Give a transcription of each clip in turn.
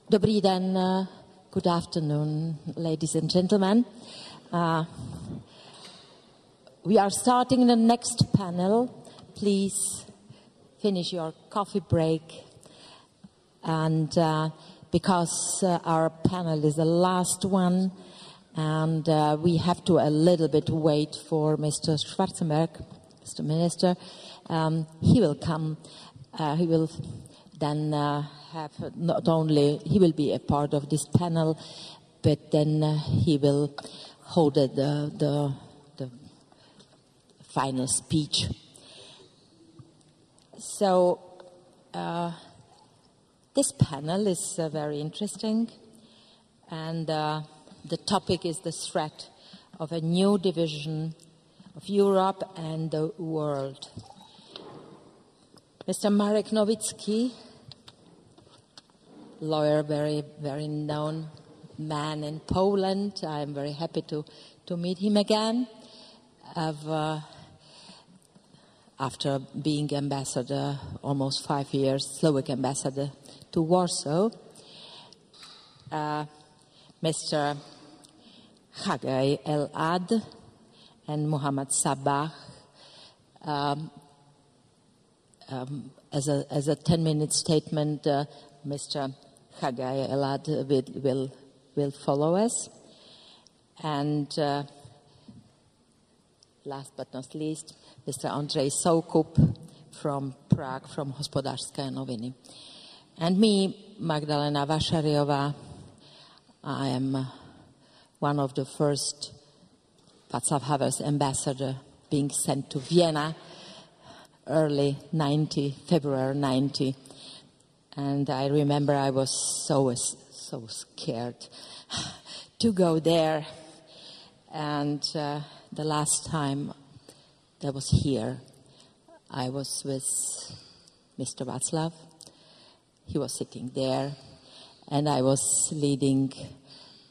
Dobrý den, good afternoon, ladies and gentlemen. We are starting the next panel. Please finish your coffee break. And because our panel is the last one, and we have to a little bit wait for Mr. SCHWARZENBERG, Mr. Minister. He will come. He will then have not only, he will be a part of this panel, but then he will hold the final speech. So this panel is very interesting, and the topic is the threat of a new division of Europe and the world. Mr. Marek Nowicki, lawyer, very known man in Poland. I'm very happy to meet him again. After being ambassador, almost 5 years, Slovak ambassador to Warsaw, Mr. Hagai El-Ad and Muhammad Sabah, as a 10-minute statement, Mr. Hagai El-Ad will follow us. And last but not least, Mr. SOUKUP from Prague, from Hospodářské noviny. And me, Magdalena VÁŠÁRYOVÁ, I am one of the first Václav Havel's ambassador being sent to Vienna, early 90, February 90. And I remember I was so scared to go there. And the last time that was here, I was with Mr. Václav. He was sitting there, and I was leading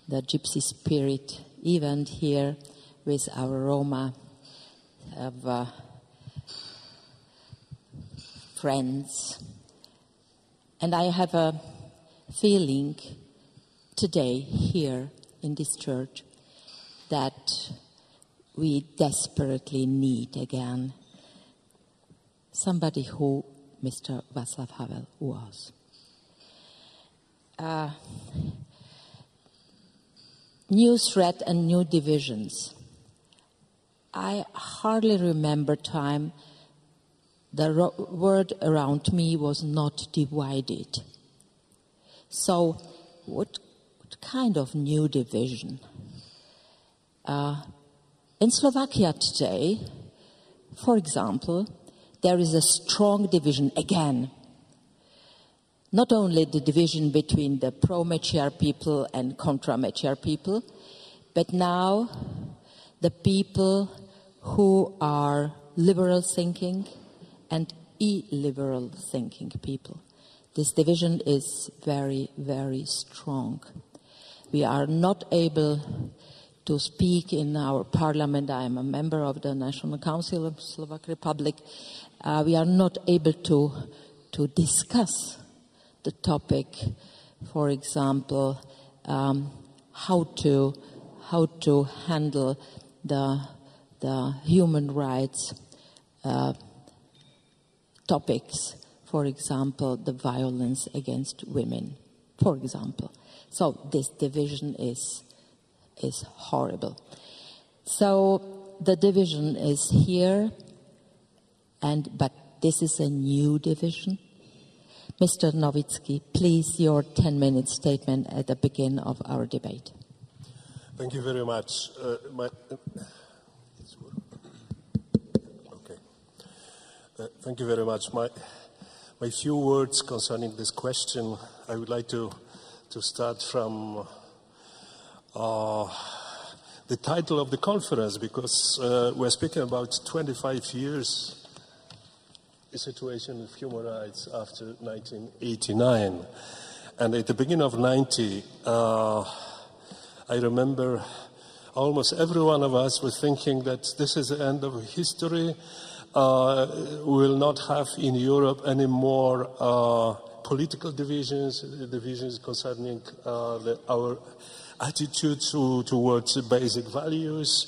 the Gypsy Spirit event here with our Roma of friends. And I have a feeling today here in this church that we desperately need again somebody who Mr. Václav Havel was. New threat and new divisions. I hardly remember time the world around me was not divided. So what kind of new division? In Slovakia today, for example, there is a strong division again. Not only the division between the pro-mature people and contra-mature people, but now the people who are liberal thinking and illiberal thinking people. This division is very, very strong. We are not able to speak in our parliament. I am a member of the National Council of Slovak Republic. We are not able to discuss the topic, for example, how to handle the human rights topics, for example, the violence against women, for example. So this division is horrible. So the division is here, but this is a new division. Mr. Nowicki, please, your 10-minute statement at the beginning of our debate. Thank you very much. Thank you very much. My few words concerning this question, I would like to start from the title of the conference, because we're speaking about 25 years the situation of human rights after 1989. And at the beginning of 90, I remember almost every one of us was thinking that this is the end of history. We will not have in Europe any more political divisions concerning our attitude towards basic values.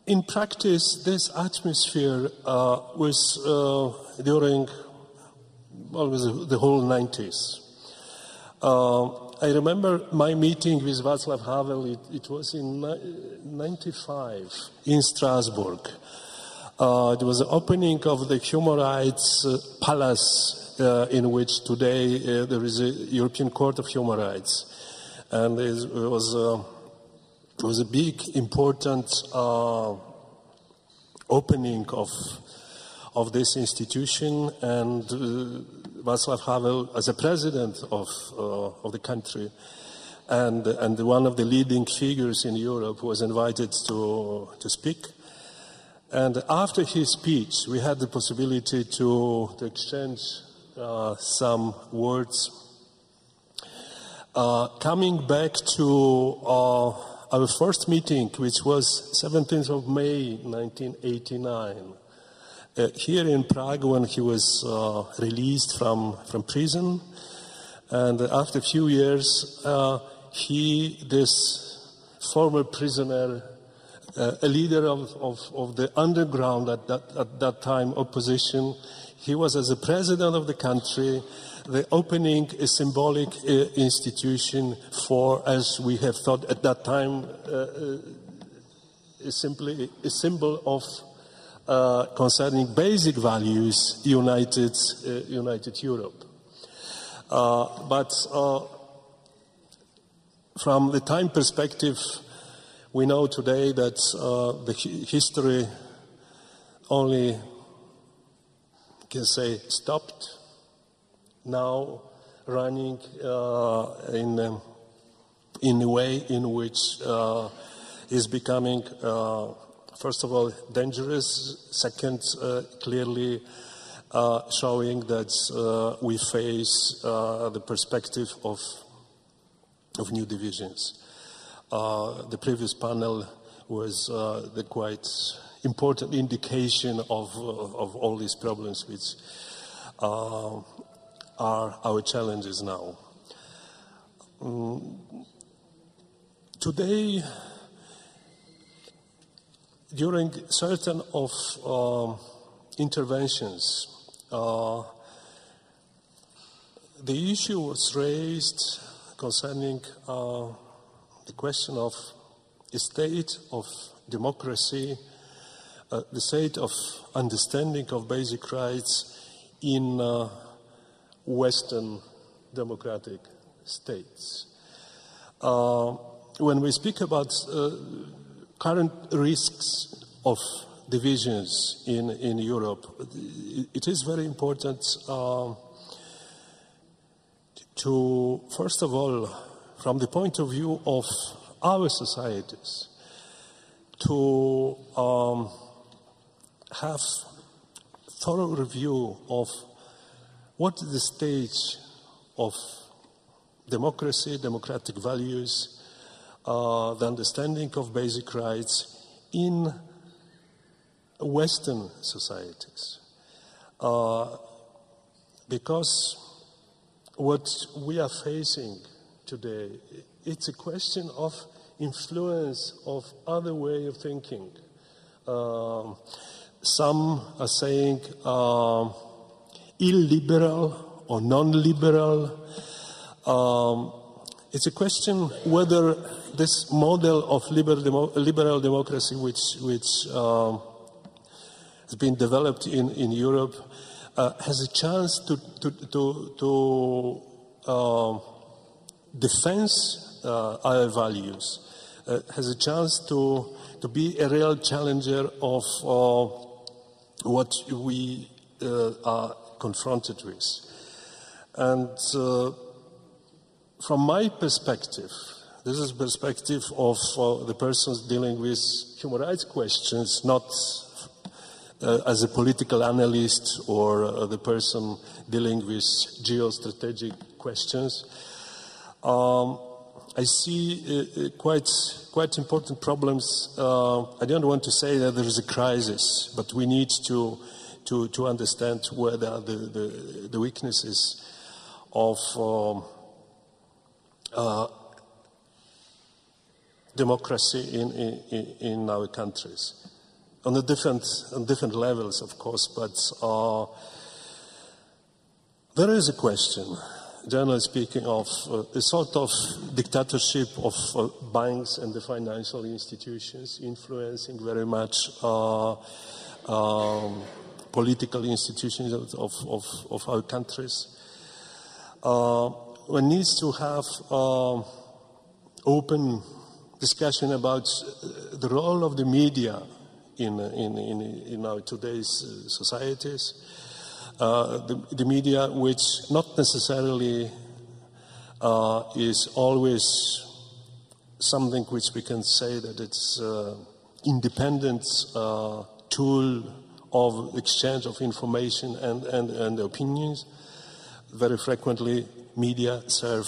In practice, this atmosphere was during almost the whole 90s. I remember my meeting with Václav Havel, it was in 95 in Strasbourg. It was the opening of the Human Rights Palace in which today there is a European Court of Human Rights. And it was a big, important opening of this institution, and Václav Havel, as a president of the country, and one of the leading figures in Europe, was invited to speak. And after his speech, we had the possibility to exchange some words. Coming back to our first meeting, which was 17th of May, 1989, here in Prague, when he was released from prison. And after a few years, this former prisoner, a leader of the underground at that time opposition, he was, as a president of the country, the opening a symbolic institution for, as we have thought at that time, simply a symbol of concerning basic values, united Europe. But from the time perspective, we know today that the history only, can say, stopped. Now running in a way in which is becoming, first of all, dangerous. Second, clearly showing that we face the perspective of new divisions. The previous panel was the quite important indication of all these problems which are our challenges now. Today, during certain of interventions, the issue was raised concerning the question of the state of democracy, the state of understanding of basic rights in Western democratic states. When we speak about current risks of divisions in Europe, it is very important to, first of all, from the point of view of our societies, to have thorough review of what is the stage of democracy, democratic values, the understanding of basic rights in Western societies. Because what we are facing today, it's a question of influence of other way of thinking. Some are saying illiberal or non-liberal. It's a question whether this model of liberal democracy, which has been developed in Europe, has a chance to defend our values, has a chance to be a real challenger of what we are confronted with. And from my perspective, This is perspective of the persons dealing with human rights questions, not as a political analyst or the person dealing with geostrategic questions. I see quite important problems. I don't want to say that there is a crisis, but we need to understand where the weaknesses of democracy in our countries, on different levels, of course. But there is a question, generally speaking, of a sort of dictatorship of banks and the financial institutions, influencing very much political institutions of our countries. One needs to have open discussion about the role of the media in our today's societies. The media, which not necessarily is always something which we can say that it's independent tool of exchange of information and opinions. Very frequently, media serve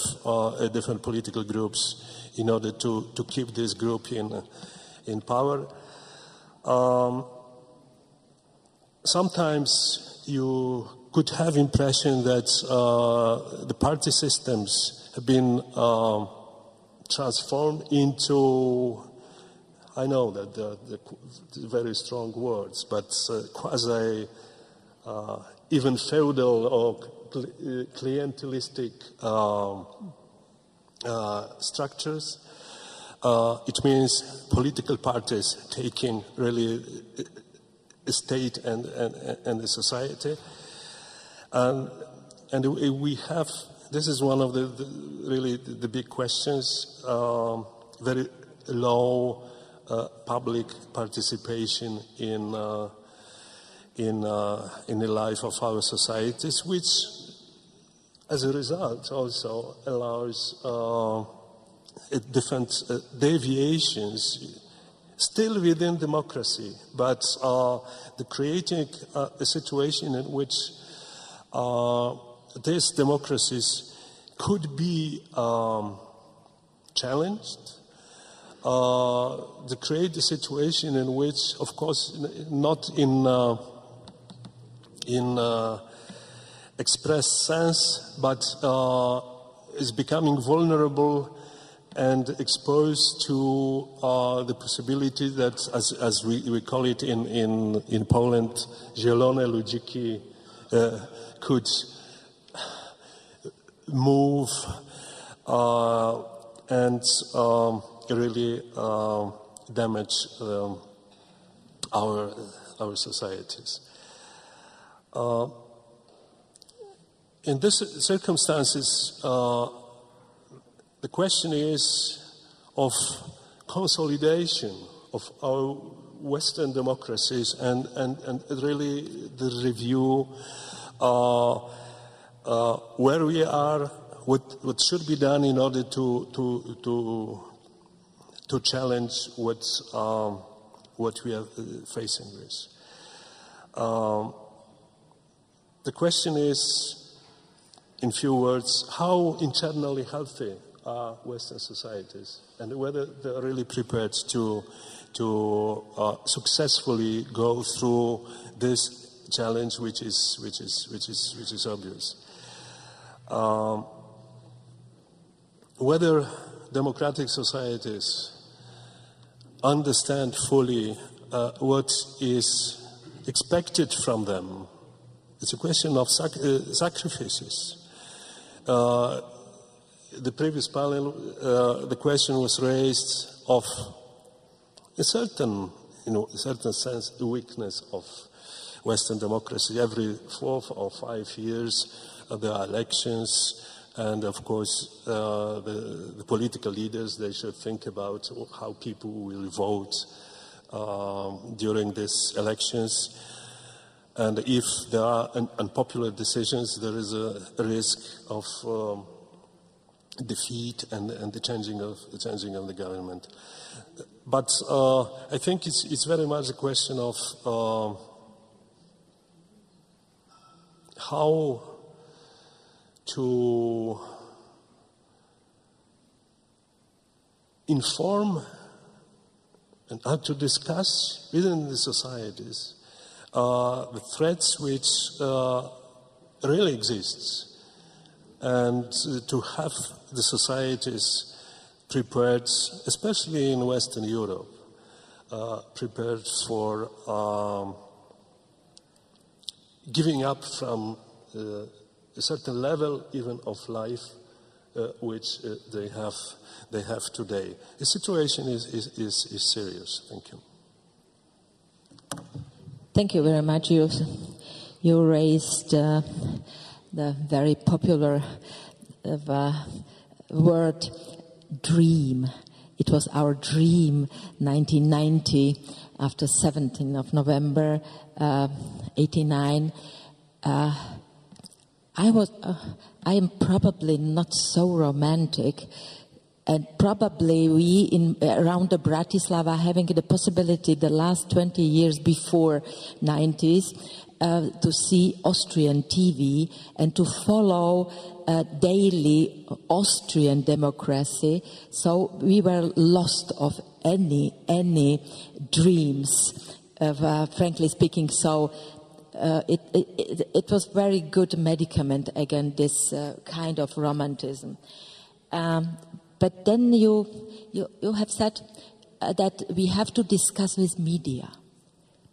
different political groups in order to keep this group in power. Sometimes you could have impression that the party systems have been transformed into, I know that they're very strong words, but quasi even feudal or clientelistic structures. It means political parties taking really a state and the society. And we have, this is one of the big questions, very low public participation in the life of our societies, which as a result also allows different deviations still within democracy, but the creating a situation in which these democracies could be challenged, to create a situation in which, of course, not in express sense, but is becoming vulnerable and exposed to the possibility that, as we call it in Poland, zielone ludziki could move and really damage our societies. In these circumstances, the question is of consolidation of our Western democracies and really the review where we are, what should be done in order to challenge what we are facing with. The question is, in few words, how internally healthy are Western societies, and whether they are really prepared to successfully go through this challenge, which is obvious. Whether democratic societies understand fully what is expected from them. It's a question of sacrifices. The previous panel, the question was raised of a certain sense, the weakness of Western democracy. Every 4 or 5 years, there are elections, and of course, the political leaders, they should think about how people will vote during these elections. And if there are unpopular decisions, there is a risk of defeat and the changing of the government. But I think it's very much a question of how to inform and how to discuss within the societies the threats which really exists, and to have the societies prepared, especially in Western Europe, prepared for giving up from a certain level even of life which they have today. The situation is serious. Thank you. Thank you very much. You raised the very popular word dream. It was our dream, 1990, after 17th of November, 89. I am probably not so romantic, and probably we around the Bratislava having the possibility the last 20 years before 90s to see Austrian TV and to follow daily Austrian democracy. So we were lost of any dreams, frankly speaking. So it was very good medicament against this kind of romanticism. But then you have said that we have to discuss with media.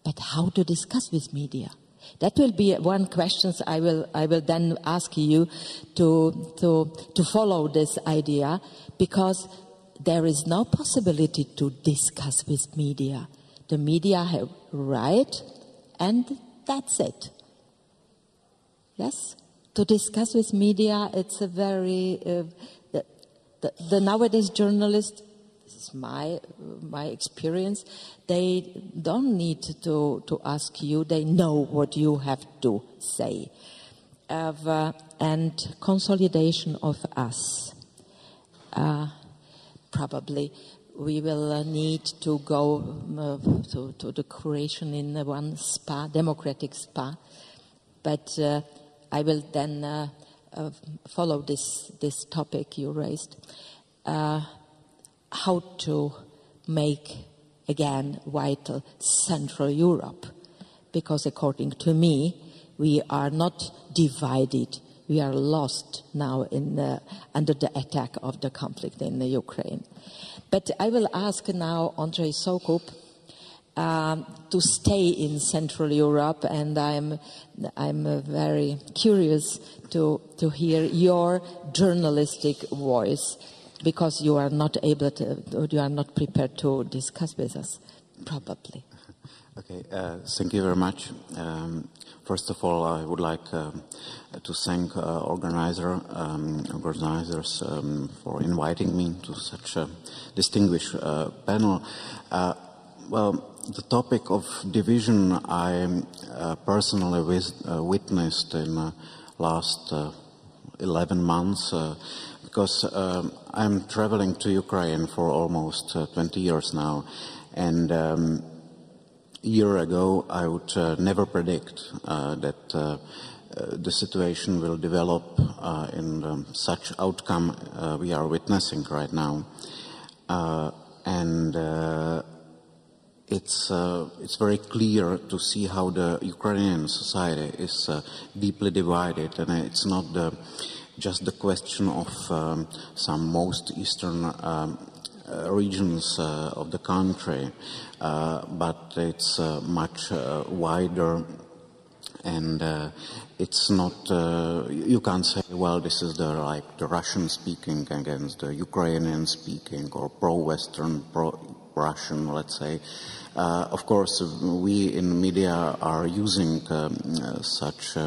But how to discuss with media? That will be one question I will then ask you to follow this idea, because there is no possibility to discuss with media. The media have right, and that's it. Yes? To discuss with media, it's a very... The nowadays journalists, this is my experience, they don't need to ask you, they know what you have to say. And consolidation of us. Probably we will need to go to the creation in one spa, democratic spa, but I will then follow this topic you raised. How to make again vital Central Europe, because according to me we are not divided, we are lost now under the attack of the conflict in the Ukraine. But I will ask now ONDRZEJ SOUKUP to stay in Central Europe, and I'm very curious to hear your journalistic voice, because you are not prepared to discuss with us, probably. Okay, thank you very much. First of all, I would like to thank organizers for inviting me to such a distinguished panel. Well, the topic of division I personally witnessed in the last 11 months, because I'm traveling to Ukraine for almost 20 years now, and a year ago I would never predict that the situation will develop in such outcome we are witnessing right now. It's very clear to see how the Ukrainian society is deeply divided, and it's not just the question of some most eastern regions of the country, but it's much wider, and it's not. You can't say, well, this is the Russian speaking against the Ukrainian speaking, or pro-Western, pro-Russian, let's say. Of course, we in media are using such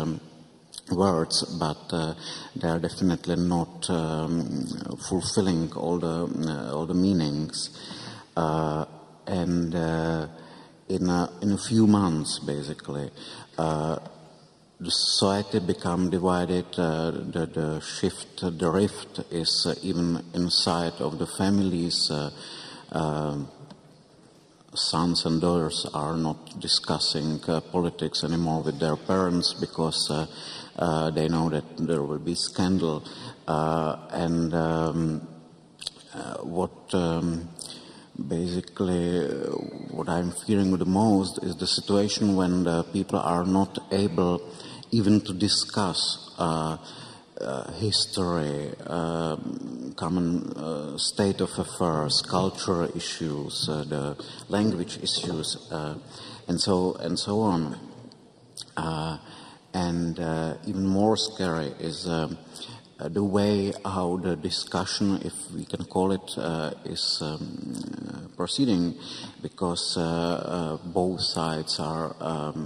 words, but they are definitely not fulfilling all the meanings. In a few months, basically, the society become divided, the rift is even inside of the families. Sons and daughters are not discussing politics anymore with their parents because they know that there will be scandal. Basically, what I'm fearing the most is the situation when the people are not able even to discuss history, common state of affairs, cultural issues, the language issues, and so on. Even more scary is the way how the discussion, if we can call it, is proceeding, because both sides are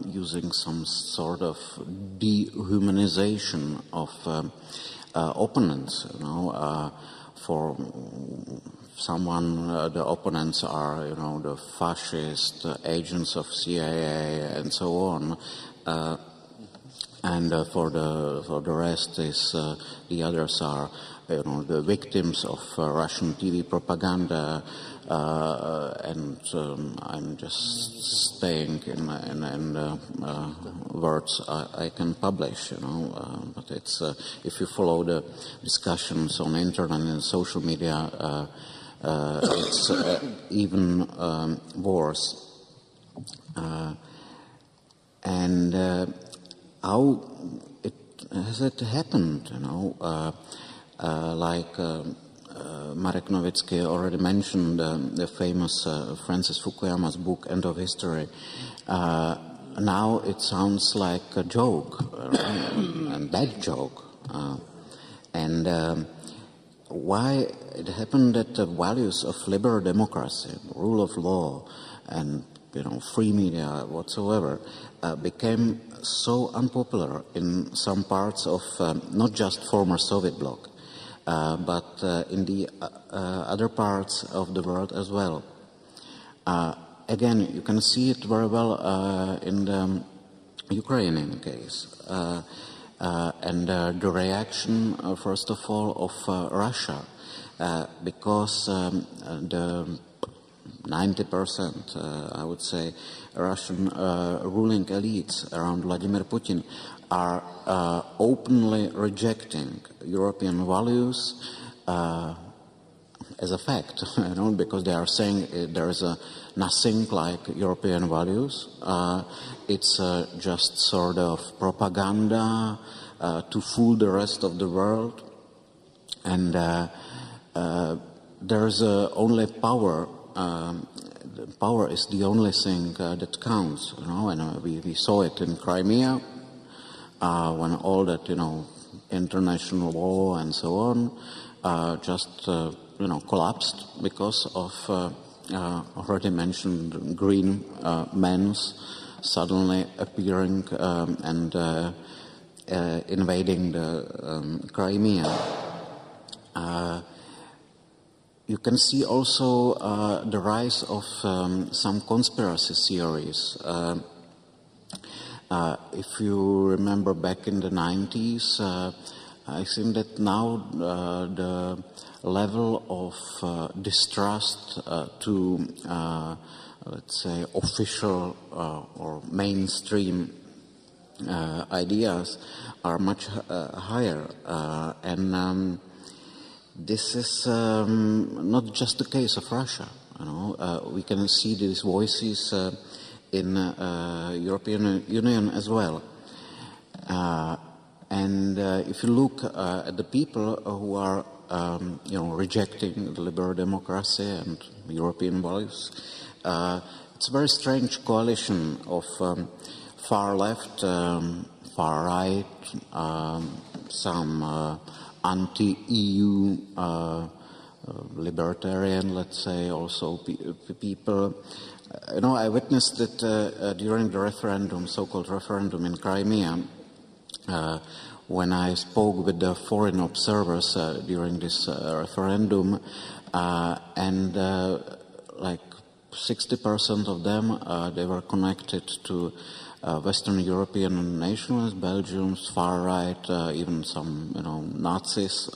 using some sort of dehumanization of opponents. You know, for someone, the opponents are, you know, the fascist agents of CIA and so on. For the rest is the others are, you know, the victims of Russian TV propaganda, and I'm just staying in words I can publish, you know. But it's if you follow the discussions on the internet and social media, it's even worse. How has it happened, you know? Like Marek Nowickii already mentioned, the famous Francis Fukuyama's book, End of History. Now it sounds like a joke, a bad joke. Why it happened that the values of liberal democracy, rule of law, and, you know, free media whatsoever, became so unpopular in some parts of not just former Soviet bloc, but in the other parts of the world as well. Again, you can see it very well in the Ukrainian case. The reaction, first of all, of Russia, because the 90%, I would say, Russian ruling elites around Vladimir Putin are openly rejecting European values as a fact, you know, because they are saying there is nothing like European values. It's just sort of propaganda to fool the rest of the world, and there's only power. Power is the only thing that counts, you know, and we saw it in Crimea when all that, you know, international law and so on just you know, collapsed because of already mentioned green men suddenly appearing and invading the Crimea. You can see also the rise of some conspiracy theories. If you remember back in the 90s, I think that now the level of distrust to, let's say, official or mainstream ideas are much higher. This is not just the case of Russia. You know, we can see these voices in European Union as well. If you look at the people who are, you know, rejecting the liberal democracy and European values, it's a very strange coalition of far left, far right, some anti-EU libertarian, let's say, also people. You know, I witnessed it during the referendum, so-called referendum in Crimea, when I spoke with the foreign observers during this referendum, and like 60% of them, they were connected to Western European nationalists, Belgians, far right, even some, Nazis,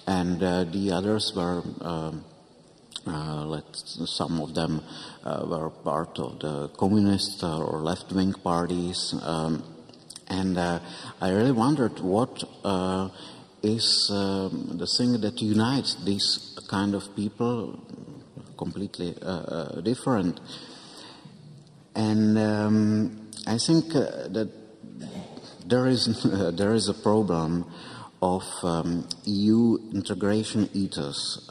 and the others were, some of them were part of the communist or left-wing parties, and I really wondered what is the thing that unites these kind of people, completely different. And I think that there is a problem of EU integration ethos,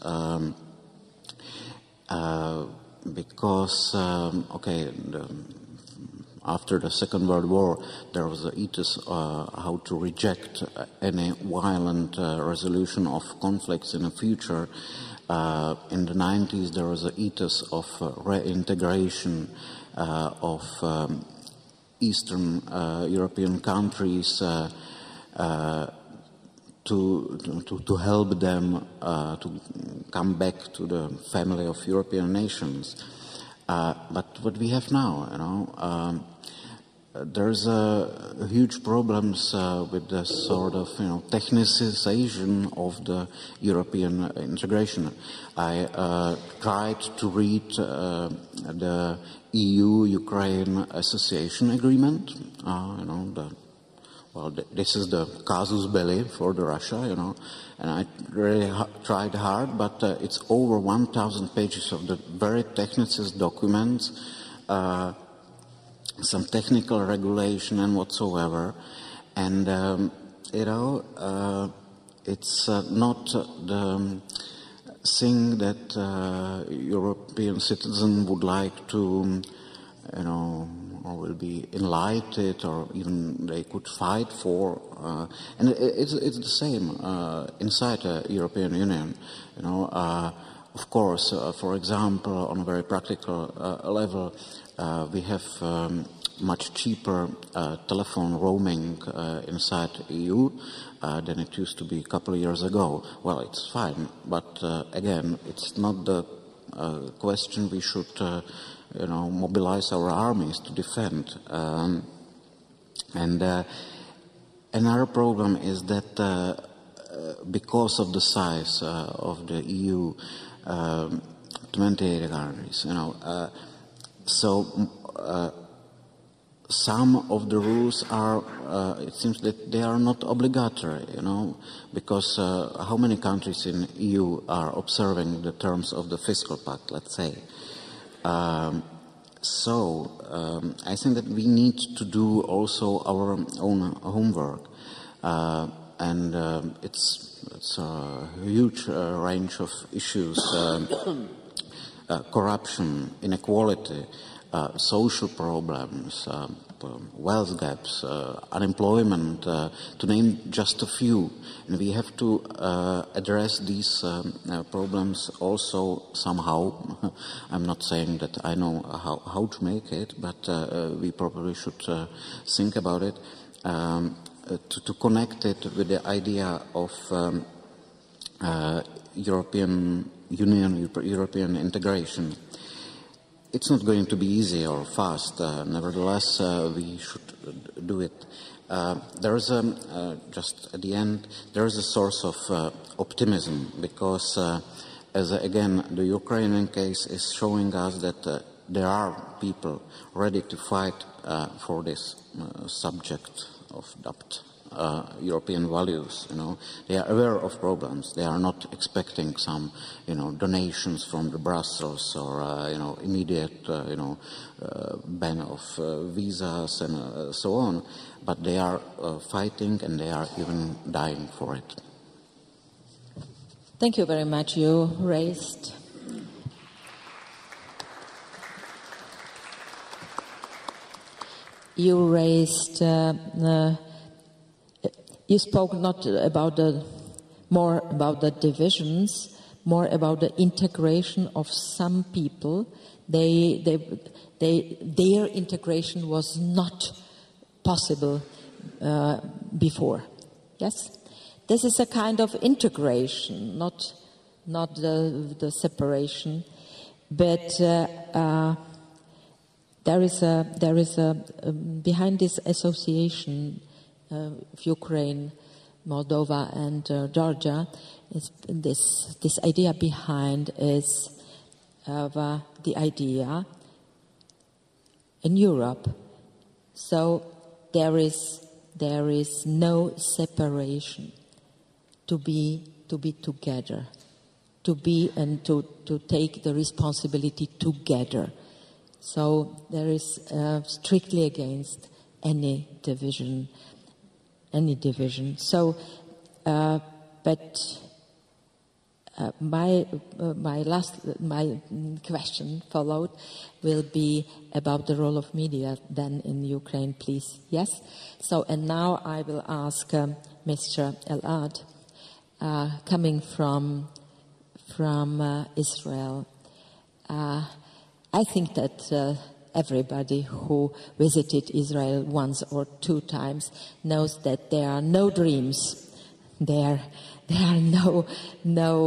because after the Second World War, there was an ethos how to reject any violent resolution of conflicts in the future. In the 90s, there was an ethos of reintegration of Eastern European countries to help them to come back to the family of European nations. But what we have now, there's huge problems with the sort of technicization of the European integration. I tried to read the EU-Ukraine Association Agreement. This is the casus belli for the Russia, and I really tried hard, but it's over 1,000 pages of the very technicist documents, some technical regulation and whatsoever, and it's not the thing that European citizen would like to, or will be enlightened, or even they could fight for. And it's the same inside the European Union. Of course, for example, on a very practical level, we have much cheaper telephone roaming inside the EU than it used to be a couple of years ago. Well, it's fine, but again, it's not the question we should mobilize our armies to defend. And another problem is that because of the size of the EU, 28 countries, some of the rules are, it seems that they are not obligatory, because how many countries in EU are observing the terms of the fiscal pact, let's say. I think that we need to do also our own homework, and it's a huge range of issues: corruption, inequality, social problems, wealth gaps, unemployment, to name just a few. And we have to address these problems also somehow. I'm not saying that I know how to make it, but we probably should think about it, to connect it with the idea of European Union, European integration. It's not going to be easy or fast. Nevertheless, we should do it. There is just at the end, there is a source of optimism, because, as again, the Ukrainian case is showing us that there are people ready to fight for this subject of doubt. European values, they are aware of problems. They are not expecting some, donations from the Brussels or, immediate, ban of visas and so on. But they are fighting, and they are even dying for it. Thank you very much. You raised you spoke not about more about the divisions, more about the integration of some people. Their integration was not possible before. Yes, this is a kind of integration, not the separation, but behind this association of Ukraine, Moldova, and Georgia, this idea behind is the idea in Europe. So there is no separation. To be together, to be and to take the responsibility together. So there is strictly against any division. So, but my question followed will be about the role of media then in Ukraine, please. Yes. So, and now I will ask Mr. Elad, coming from Israel. I think that everybody who visited Israel once or two times knows that there are no dreams. There are no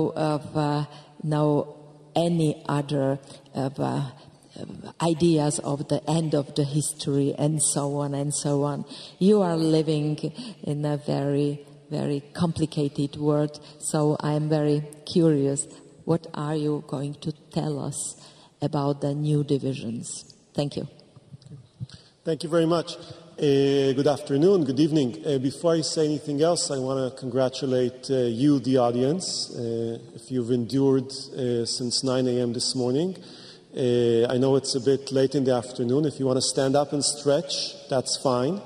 any other ideas of the end of the history and so on and so on. You are living in a very, very complicated world, so I am very curious. What are you going to tell us about the new divisions? Thank you. Thank you very much. Good afternoon, good evening. Before I say anything else, I want to congratulate you, the audience, if you've endured since 9 a.m. this morning. I know it's a bit late in the afternoon. If you want to stand up and stretch, that's fine.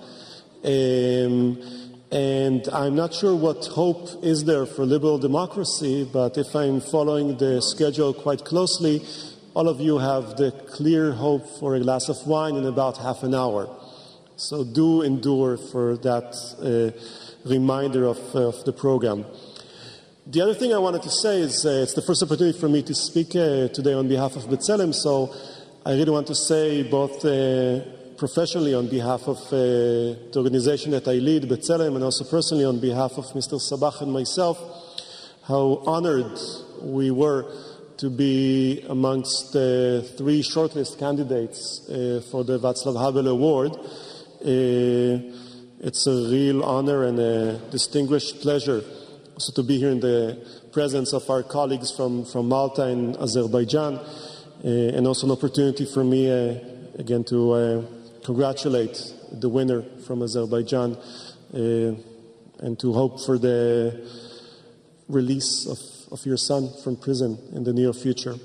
And I'm not sure what hope is there for liberal democracy, but if I'm following the schedule quite closely, all of you have the clear hope for a glass of wine in about half an hour. So do endure for that reminder of the program. The other thing I wanted to say is it's the first opportunity for me to speak today on behalf of B'Tselem, so I really want to say both professionally on behalf of the organization that I lead, B'Tselem, and also personally on behalf of Mr. Sabah and myself, how honored we were to be amongst the 3 shortlist candidates for the Václav Havel Award. It's a real honor and a distinguished pleasure also to be here in the presence of our colleagues from Malta and Azerbaijan, and also an opportunity for me again to congratulate the winner from Azerbaijan and to hope for the release of your son from prison in the near future.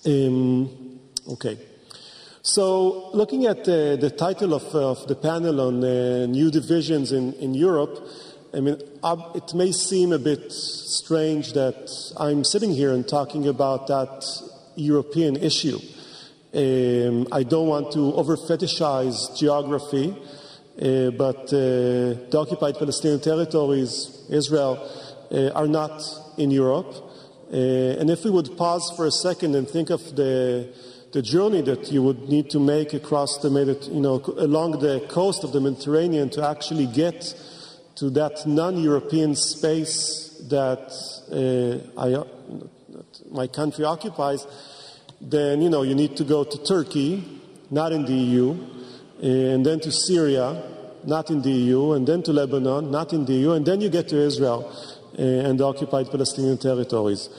Okay. So, looking at the title of the panel on new divisions in Europe, I mean, it may seem a bit strange that I'm sitting here and talking about that European issue. I don't want to over-fetishize geography, but the occupied Palestinian territories, Israel, are not in Europe. And if we would pause for a second and think of the journey that you would need to make across along the coast of the Mediterranean to actually get to that non-European space that my country occupies, then you need to go to Turkey, not in the EU, and then to Syria, not in the EU, and then to Lebanon, not in the EU, and then you get to Israel and the occupied Palestinian territories.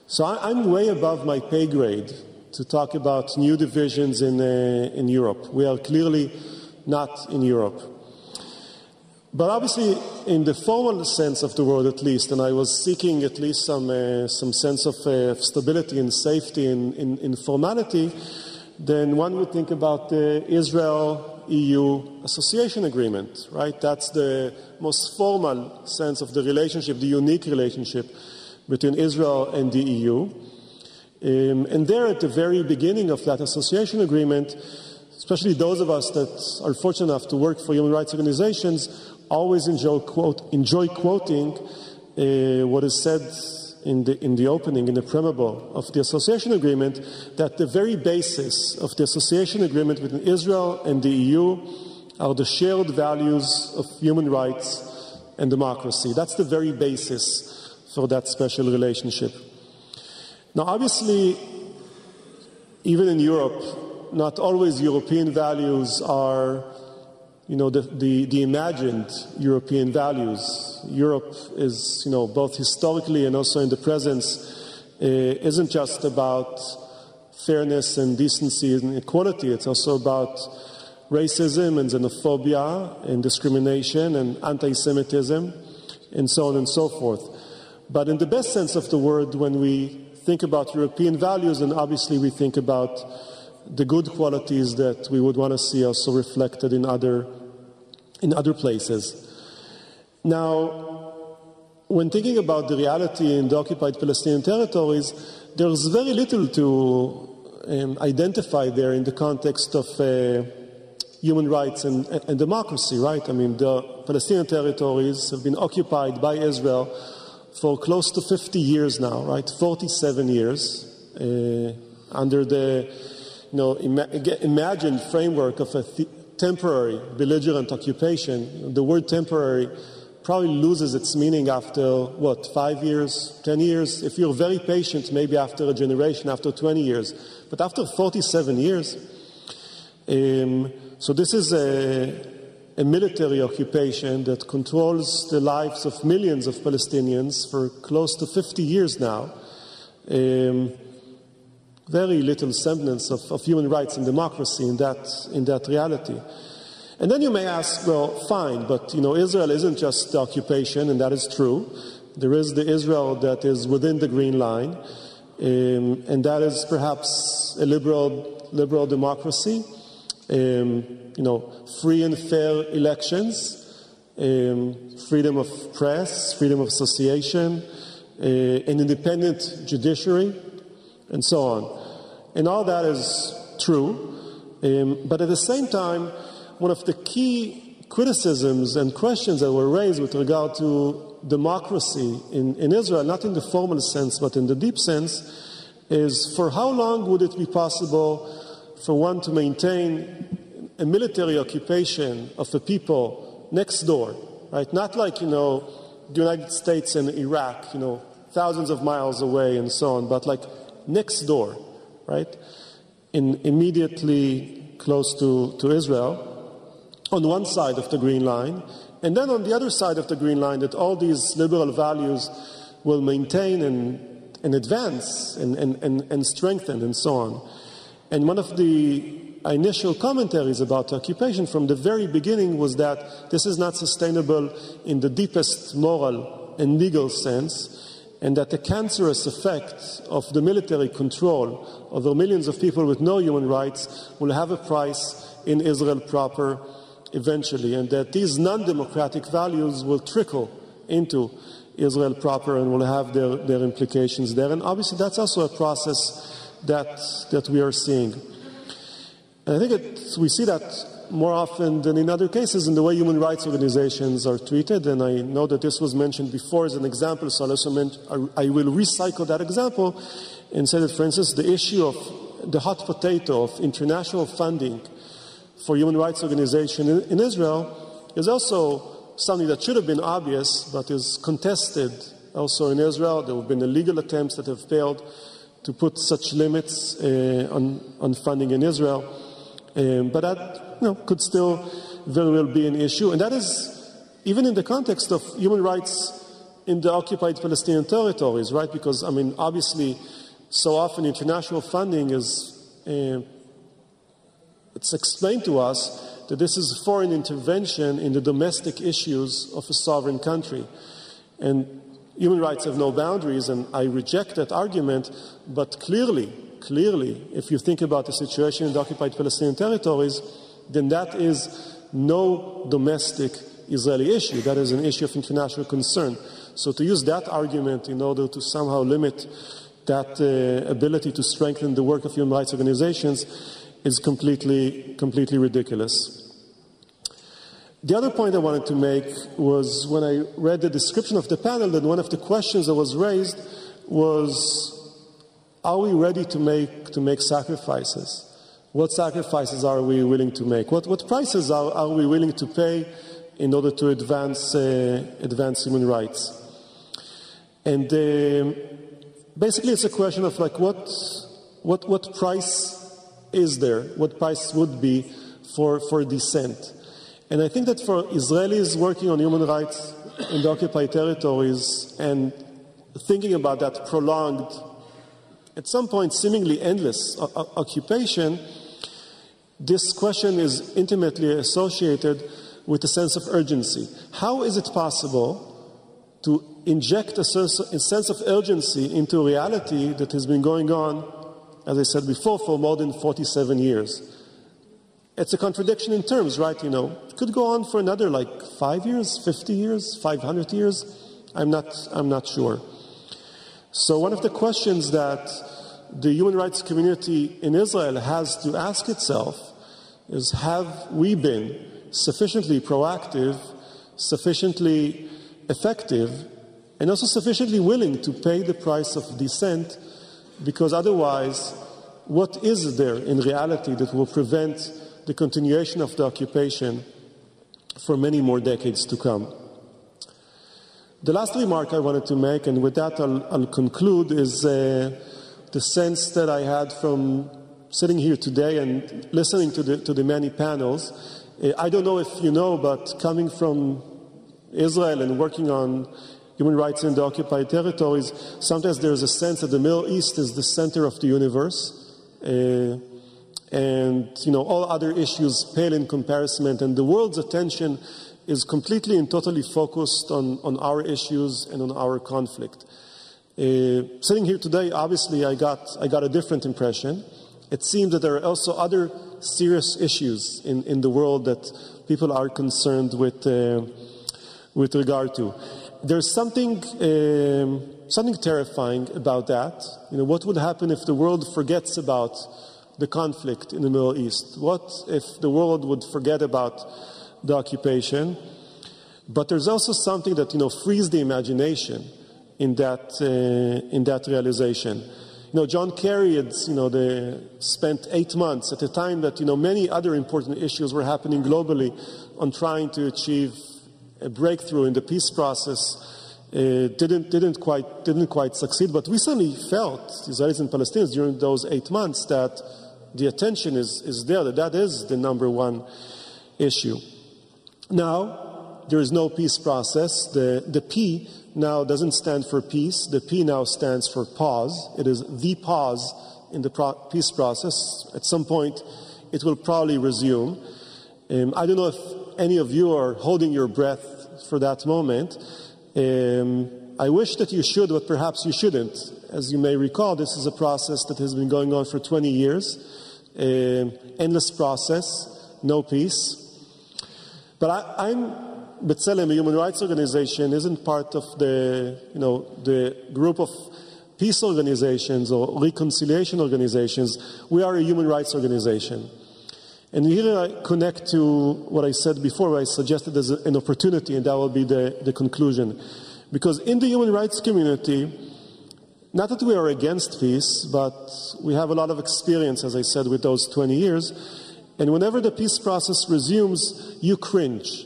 So I'm way above my pay grade to talk about new divisions in Europe. We are clearly not in Europe. But obviously, in the formal sense of the word at least, and I was seeking at least some sense of stability and safety in formality, then one would think about the Israel-EU Association Agreement, right? That's the most formal sense of the relationship, the unique relationship between Israel and the EU. And there at the very beginning of that association agreement, especially those of us that are fortunate enough to work for human rights organizations, always enjoy quoting what is said in the opening, in the preamble of the association agreement, that the very basis of the association agreement between Israel and the EU are the shared values of human rights and democracy. That's the very basis for that special relationship. Now, obviously, even in Europe, not always European values are, the imagined European values. Europe is, both historically and also in the presence, isn't just about fairness and decency and equality. It's also about racism and xenophobia and discrimination and anti-Semitism and so on and so forth. But in the best sense of the word, when we think about European values, and obviously we think about the good qualities that we would want to see also reflected in other places. Now, when thinking about the reality in the occupied Palestinian territories, there's very little to identify there in the context of human rights and democracy, right? I mean, the Palestinian territories have been occupied by Israel for close to 50 years now, right? 47 years under the imagined framework of a temporary belligerent occupation. The word temporary probably loses its meaning after, 5 years, 10 years? If you're very patient, maybe after a generation, after 20 years. But after 47 years, so this is a military occupation that controls the lives of millions of Palestinians for close to 50 years now. Very little semblance of human rights and democracy in that reality. And then you may ask, well, fine, but Israel isn't just the occupation, and that is true. There is the Israel that is within the Green Line, and that is perhaps a liberal democracy. Free and fair elections, freedom of press, freedom of association, an independent judiciary, and so on. And all that is true, but at the same time, one of the key criticisms and questions that were raised with regard to democracy in Israel, not in the formal sense, but in the deep sense, is for how long would it be possible for one to maintain a military occupation of the people next door, right? Not like, the United States and Iraq, thousands of miles away and so on, but like next door, right? Immediately close to Israel, on one side of the Green Line, and then on the other side of the Green Line that all these liberal values will maintain and advance and strengthen and so on. And one of the initial commentaries about occupation from the very beginning was that this is not sustainable in the deepest moral and legal sense, and that the cancerous effect of the military control over millions of people with no human rights will have a price in Israel proper eventually, and that these non-democratic values will trickle into Israel proper and will have their implications there. And obviously that's also a process that we are seeing. And I think we see that more often than in other cases in the way human rights organizations are treated, and I know that this was mentioned before as an example, so I will recycle that example and say that, for instance, the issue of the hot potato of international funding for human rights organizations in Israel is also something that should have been obvious, but is contested also in Israel. There have been illegal attempts that have failed to put such limits on funding in Israel. But that could still very well be an issue. And that is even in the context of human rights in the occupied Palestinian territories, right? Because, obviously, so often international funding is, it's explained to us that this is foreign intervention in the domestic issues of a sovereign country. And human rights have no boundaries, and I reject that argument, but clearly, if you think about the situation in the occupied Palestinian territories, then that is no domestic Israeli issue. That is an issue of international concern. So to use that argument in order to somehow limit that ability to strengthen the work of human rights organizations is completely ridiculous. The other point I wanted to make was when I read the description of the panel, that one of the questions that was raised was, are we ready to make sacrifices? What sacrifices are we willing to make? What prices are we willing to pay in order to advance human rights? And basically it's a question of like what price is there, what price would be for dissent. And I think that for Israelis working on human rights in the occupied territories and thinking about that prolonged, at some point seemingly endless occupation, this question is intimately associated with a sense of urgency. How is it possible to inject a sense of urgency into a reality that has been going on, as I said before, for more than 47 years? It's a contradiction in terms, right? You know, it could go on for another 5 years, 50 years, 500 years. I'm not sure. So one of the questions that the human rights community in Israel has to ask itself is, have we been sufficiently proactive, sufficiently effective, and also sufficiently willing to pay the price of dissent? Because otherwise, what is there in reality that will prevent the continuation of the occupation for many more decades to come? The last remark I wanted to make, and with that I'll conclude, is the sense that I had from sitting here today and listening to the many panels. I don't know if you know, but coming from Israel and working on human rights in the occupied territories, sometimes there's a sense that the Middle East is the center of the universe. And, you know, all other issues pale in comparison, and the world's attention is completely and totally focused on our issues and on our conflict. Sitting here today, obviously, I got a different impression. It seems that there are also other serious issues in the world that people are concerned with regard to. There's something terrifying about that. You know, what would happen if the world forgets about the conflict in the Middle East? What if the world would forget about the occupation? But there's also something that, you know, frees the imagination in that realization. You know, John Kerry had, spent 8 months at a time that, many other important issues were happening globally on trying to achieve a breakthrough in the peace process. Didn't quite succeed, but we suddenly felt, Israelis and Palestinians, during those 8 months, that the attention is there, that is the number one issue. Now, there is no peace process. The P now doesn't stand for peace. The P now stands for pause. It is the pause in the peace process. At some point, it will probably resume. I don't know if any of you are holding your breath for that moment. I wish that you should, but perhaps you shouldn't. As you may recall, this is a process that has been going on for 20 years. Endless process, no peace. But B'Tselem, a human rights organization, isn't part of the group of peace organizations or reconciliation organizations. We are a human rights organization. And here I connect to what I said before, where I suggested as an opportunity, and that will be the conclusion. Because in the human rights community, not that we are against peace, but we have a lot of experience, as I said, with those 20 years. And whenever the peace process resumes, you cringe.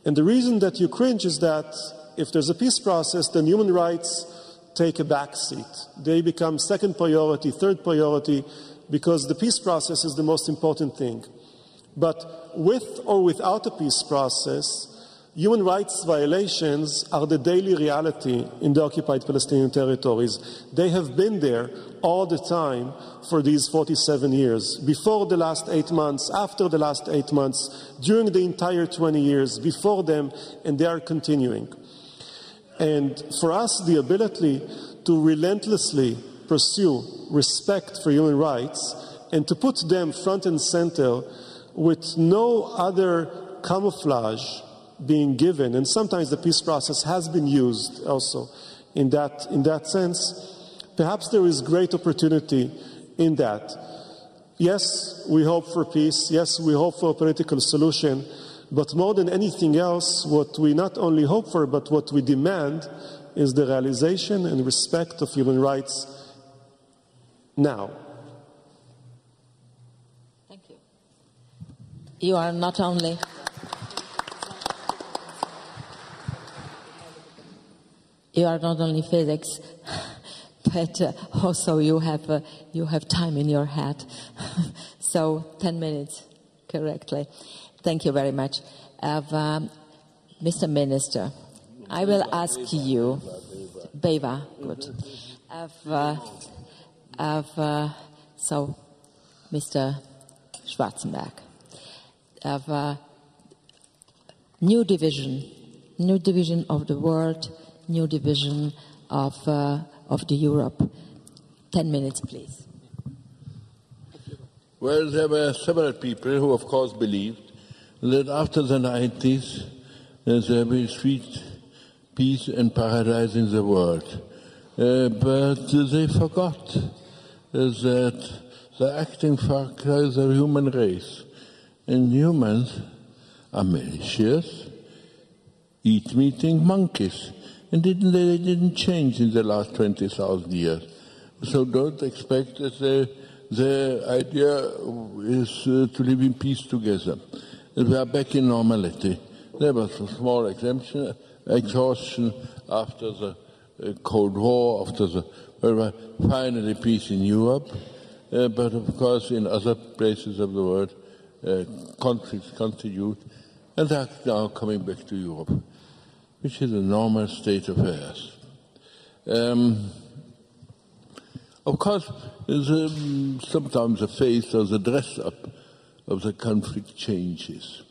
And the reason that you cringe is that if there's a peace process, then human rights take a back seat. They become second priority, third priority, because the peace process is the most important thing. But with or without a peace process, human rights violations are the daily reality in the occupied Palestinian territories. They have been there all the time for these 47 years, before the last 8 months, after the last 8 months, during the entire 20 years, before them, and they are continuing. And for us, the ability to relentlessly pursue respect for human rights and to put them front and center with no other camouflage being given, and sometimes the peace process has been used also in that sense, perhaps there is great opportunity in that. Yes, we hope for peace. Yes, we hope for a political solution. But more than anything else, what we not only hope for, but what we demand is the realization and respect of human rights now. Thank you. You are not only... You are not only physics, but also you have time in your head. So 10 minutes, correctly. Thank you very much. Mr. Minister, I will ask you, Beva, good. So, Mr. Schwarzenberg, new division of the world, new division of the Europe. 10 minutes, please. Well, there were several people who, of course, believed that after the 90s, there will be sweet peace and paradise in the world. But they forgot that the acting factor is the human race. And humans are malicious, eat-eating monkeys. And they didn't change in the last 20,000 years. So don't expect that the idea is to live in peace together. We are back in normality. There was a small exhaustion after the Cold War, finally peace in Europe. But of course in other places of the world, conflicts continued, and they are now coming back to Europe, which is a normal state of affairs. Of course, sometimes the face or the dress-up of the conflict changes.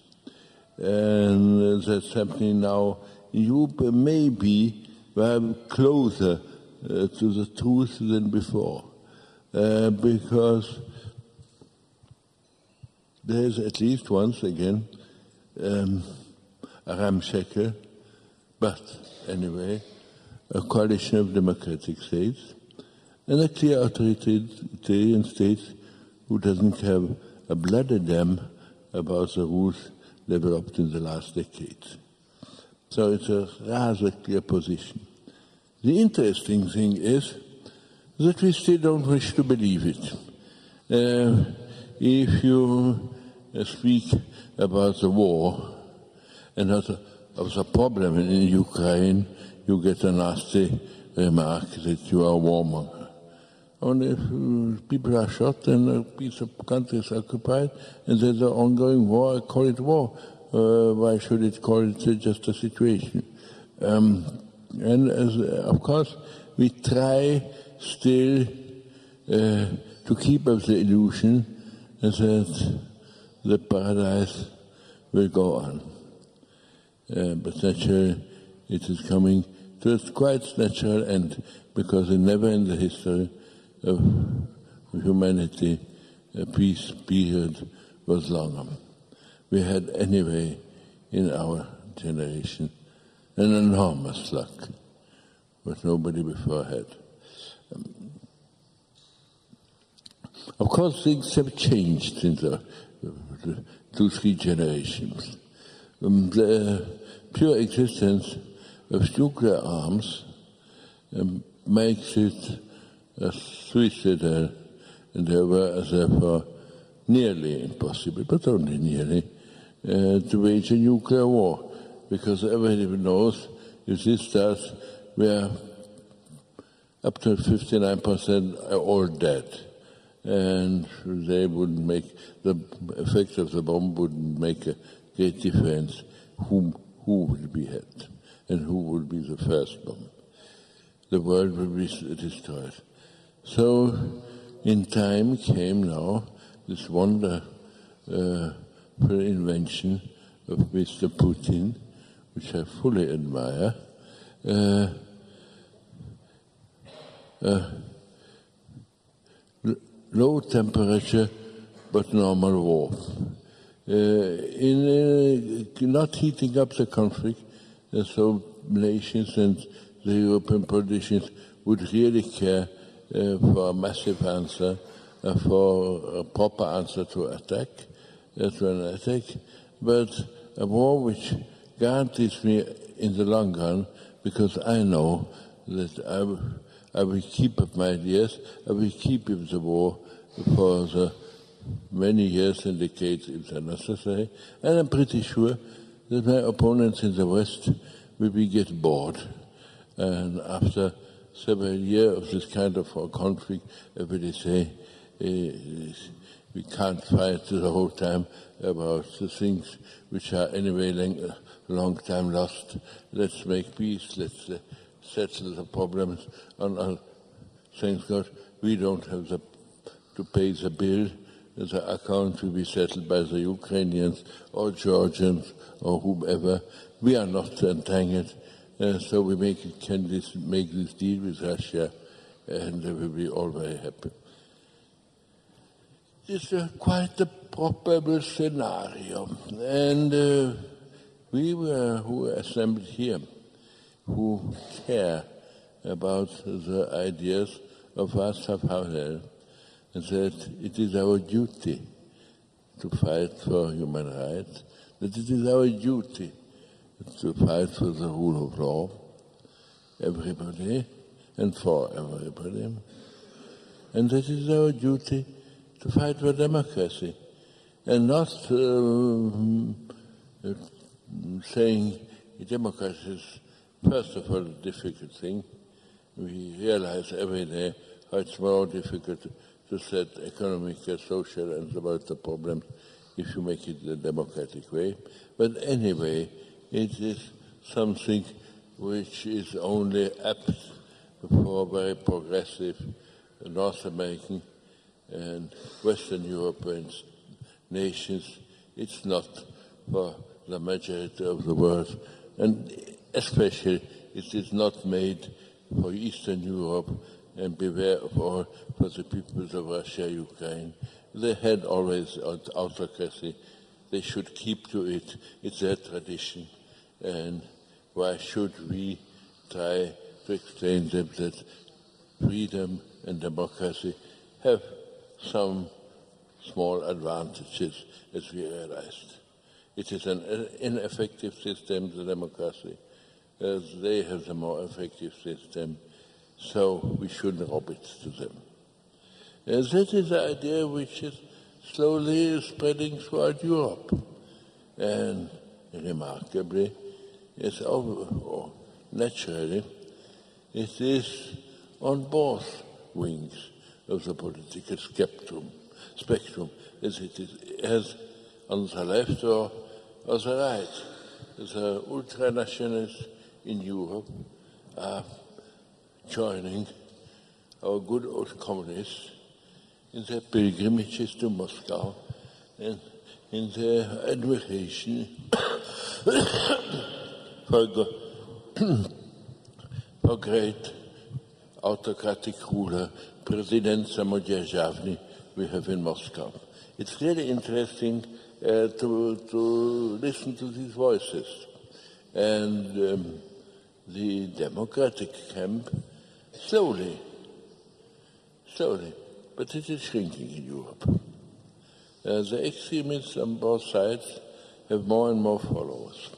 And that's happening now in Europe. Maybe we're closer to the truth than before. Because there's at least once again a ramshackle, but anyway, a coalition of democratic states and a clear authoritarian state who doesn't have a bloody damn about the rules developed in the last decades. So it's a rather clear position. The interesting thing is that we still don't wish to believe it. If you speak about the war and not of the problem in Ukraine, you get a nasty remark that you are a warmonger. Only if people are shot and a piece of country is occupied and there's an ongoing war, I call it war. Why should it call it just a situation? Of course, we try still to keep up the illusion that the paradise will go on. But naturally, it is coming to a quite natural end, because never in the history of humanity a peace period was longer. We had anyway in our generation an enormous luck, what nobody before had. Of course, things have changed in the 2-3 generations. The pure existence of nuclear arms makes it suicidal and therefore nearly impossible, but only nearly, to wage a nuclear war, because everybody knows if this starts, we are up to 59% are all dead, and they wouldn't make the effect of the bomb wouldn't make a great difference who will be hit and who will be the first bomb. The world will be destroyed. So in time came now this wonderful invention of Mr. Putin, which I fully admire, low temperature but normal war. In not heating up the conflict, so nations and the European politicians would really care for a massive answer, for a proper answer to an attack, but a war which guarantees me in the long run, because I know that I will keep up my ideas, I will keep up the war for the many years and decades if they're necessary, and I'm pretty sure that my opponents in the West will get bored. And after several years of this kind of conflict, everybody say, We can't fight the whole time about the things which are anyway long time lost. Let's make peace. Let's settle the problems. Thank God, we don't have to pay the bill. The account will be settled by the Ukrainians or Georgians or whomever. We are not entangled, so we can make this deal with Russia, and they will be all very happy. It's quite a probable scenario, and we who are assembled here, who care about the ideas of Václav Havel, that it is our duty to fight for human rights, that it is our duty to fight for the rule of law, everybody, and for everybody, and that it is our duty to fight for democracy, and not saying democracy is first of all a difficult thing. We realize every day how it's more difficult to set economic, social, and about the problems if you make it the democratic way. But anyway, it is something which is only apt for very progressive North American and Western European nations. It's not for the majority of the world, and especially it is not made for Eastern Europe, and beware of all for the peoples of Russia, Ukraine. They had always autocracy. They should keep to it. It's their tradition. And why should we try to explain them that freedom and democracy have some small advantages, as we realized? It is an ineffective system, the democracy. They have the more effective system, so we shouldn't rob it to them. That is the idea which is slowly spreading throughout Europe. And remarkably, naturally, it is on both wings of the political spectrum, as it is as on the left or the right. The ultranationalists in Europe are joining our good old communists in their pilgrimages to Moscow and in their admiration for great autocratic ruler, President Samodержавный, we have in Moscow. It's really interesting to listen to these voices. And the democratic camp, slowly, but it is shrinking in Europe. The extremists on both sides have more and more followers.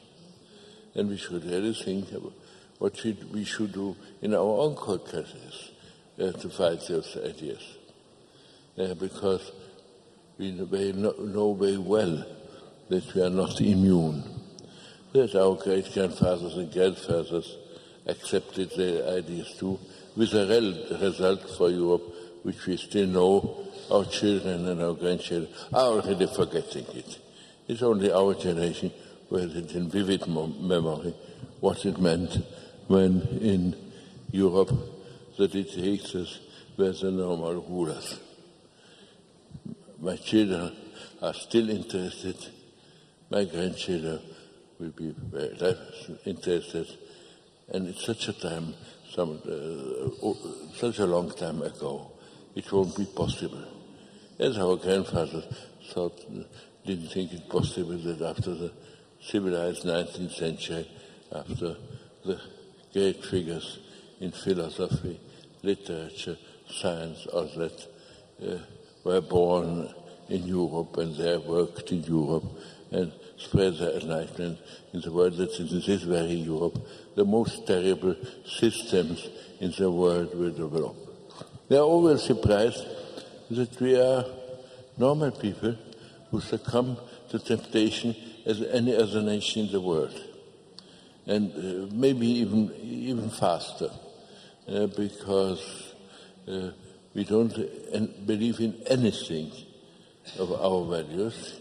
And we should really think about what we should do in our own countries to fight those ideas. Because we know very well that we are not immune. That our great-grandfathers and grandfathers accepted their ideas too, with a result for Europe, which we still know our children and our grandchildren are already forgetting it. It's only our generation who has it in vivid memory what it meant when in Europe the dictators were the normal rulers. My children are still interested. My grandchildren will be very interested. And it's such a time, such a long time ago, it won't be possible. As our grandfathers didn't think it possible that after the civilized 19th century, after the great figures in philosophy, literature, science, all that, were born in Europe and there worked in Europe and spread their enlightenment in the world, that in this very Europe, the most terrible systems in the world will develop. They are always surprised that we are normal people who succumb to temptation as any other nation in the world. And maybe even faster, because we don't believe in anything of our values.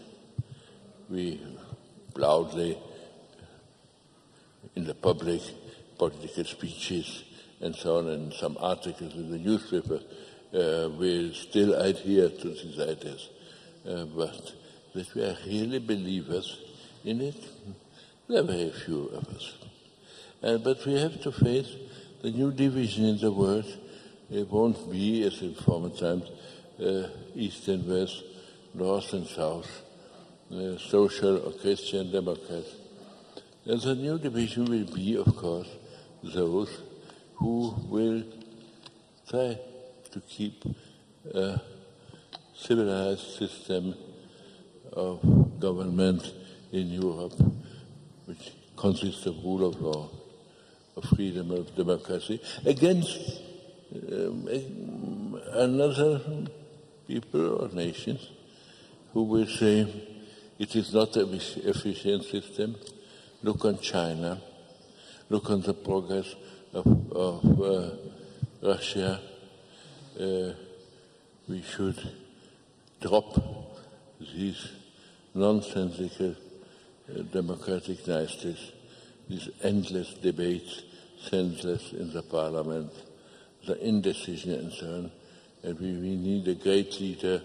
We loudly, in the public, political speeches and so on, and some articles in the newspaper, we still adhere to these ideas. But that we are really believers in it, there are very few of us. But we have to face the new division in the world. It won't be, as in former times, East and West, North and South, social or Christian Democrats. And the new division will be, of course, those who will try to keep a civilized system of government in Europe, which consists of rule of law, of freedom, of democracy, against another people or nations who will say it is not an efficient system. Look on China, look on the progress of Russia. We should drop these nonsensical democratic niceties, these endless debates, senseless in the parliament, the indecision and so on. And we need a great leader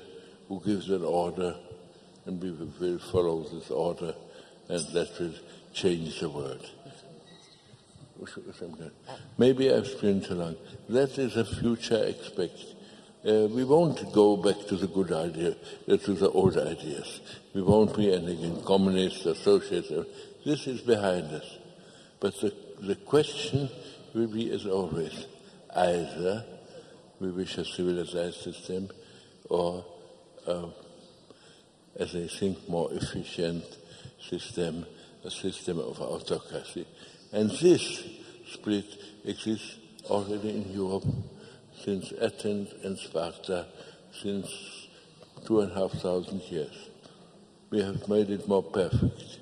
who gives an order, and we will follow this order, and that will change the world. Maybe I've spoken too long. That is a future expect. We won't go back to the good idea, to the old ideas. We won't be anything communist or socialist. This is behind us. But the question will be, as always, either we wish a civilized system or, as I think, more efficient system, a system of autocracy. And this split exists already in Europe since Athens and Sparta, since 2,500 years. We have made it more perfect.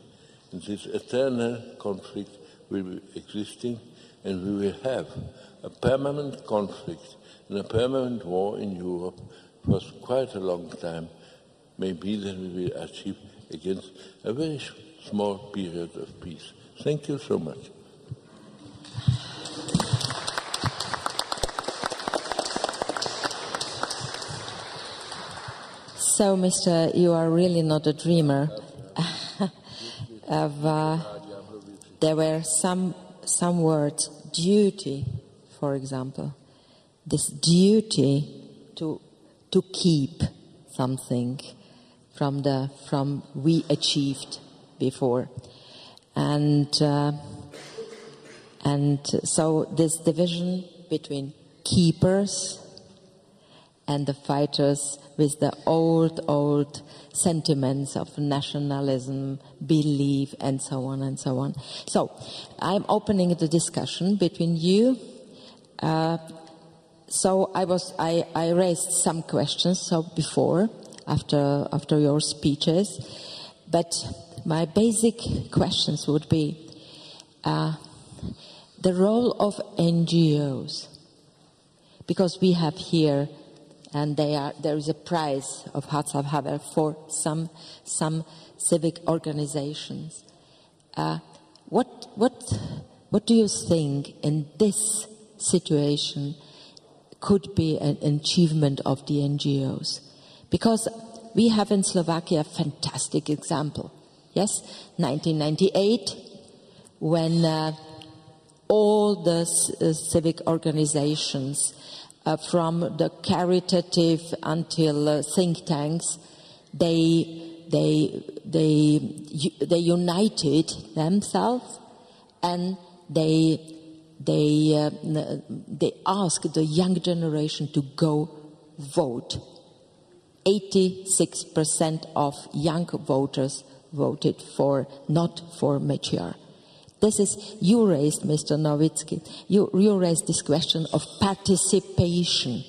And this eternal conflict will be existing, and we will have a permanent conflict and a permanent war in Europe for quite a long time. Maybe then we will achieve against a very small period of peace. Thank you so much. So, Mr., you are really not a dreamer. There were some words, duty, for example. This duty to keep something from we achieved before, and so this division between keepers and the fighters with the old sentiments of nationalism, belief, and so on and so on. So I'm opening the discussion between you. So I raised some questions before, after your speeches, but my basic questions would be the role of NGOs, because we have here, and there is a prize of Václav Havel for some civic organizations. What do you think in this situation could be an achievement of the NGOs? Because we have in Slovakia a fantastic example. Yes, 1998, when all the civic organizations, from the caritative until think tanks, they united themselves, and they asked the young generation to go vote. 86% of young voters voted not for Mečiar. This is, you raised, Mr. Nowicki, you raised this question of participation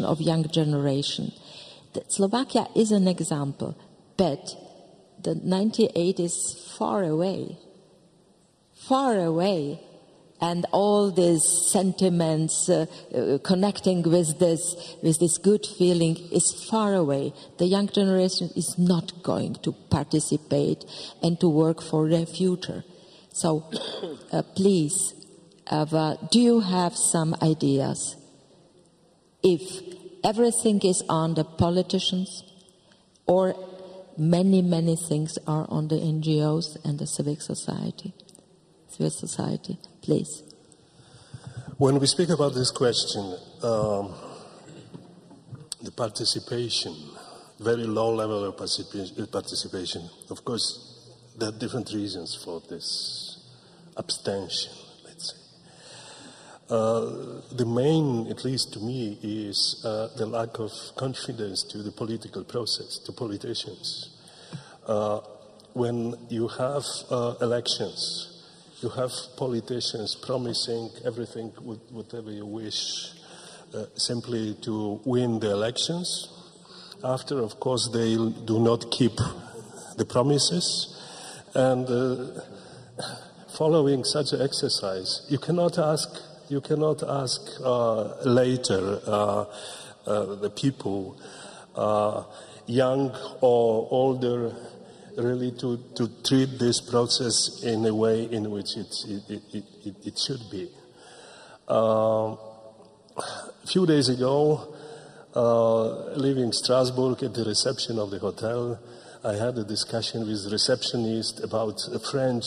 of young generation. Slovakia is an example, but the 98 is far away. and all these sentiments connecting with this good feeling is far away. The young generation is not going to participate and to work for their future. So please, do you have some ideas? If everything is on the politicians, or many, many things are on the NGOs and the civic society. Civil society, please. When we speak about this question, the participation, very low level of participation, of course, there are different reasons for this abstention, let's say. The main, at least to me, is the lack of confidence to the political process, to politicians. When you have elections, you have politicians promising everything, whatever you wish, simply to win the elections. After, of course, they do not keep the promises. And following such an exercise, you cannot ask later the people, young or older, really to treat this process in a way in which it should be. A few days ago, leaving Strasbourg at the reception of the hotel, I had a discussion with the receptionist about a French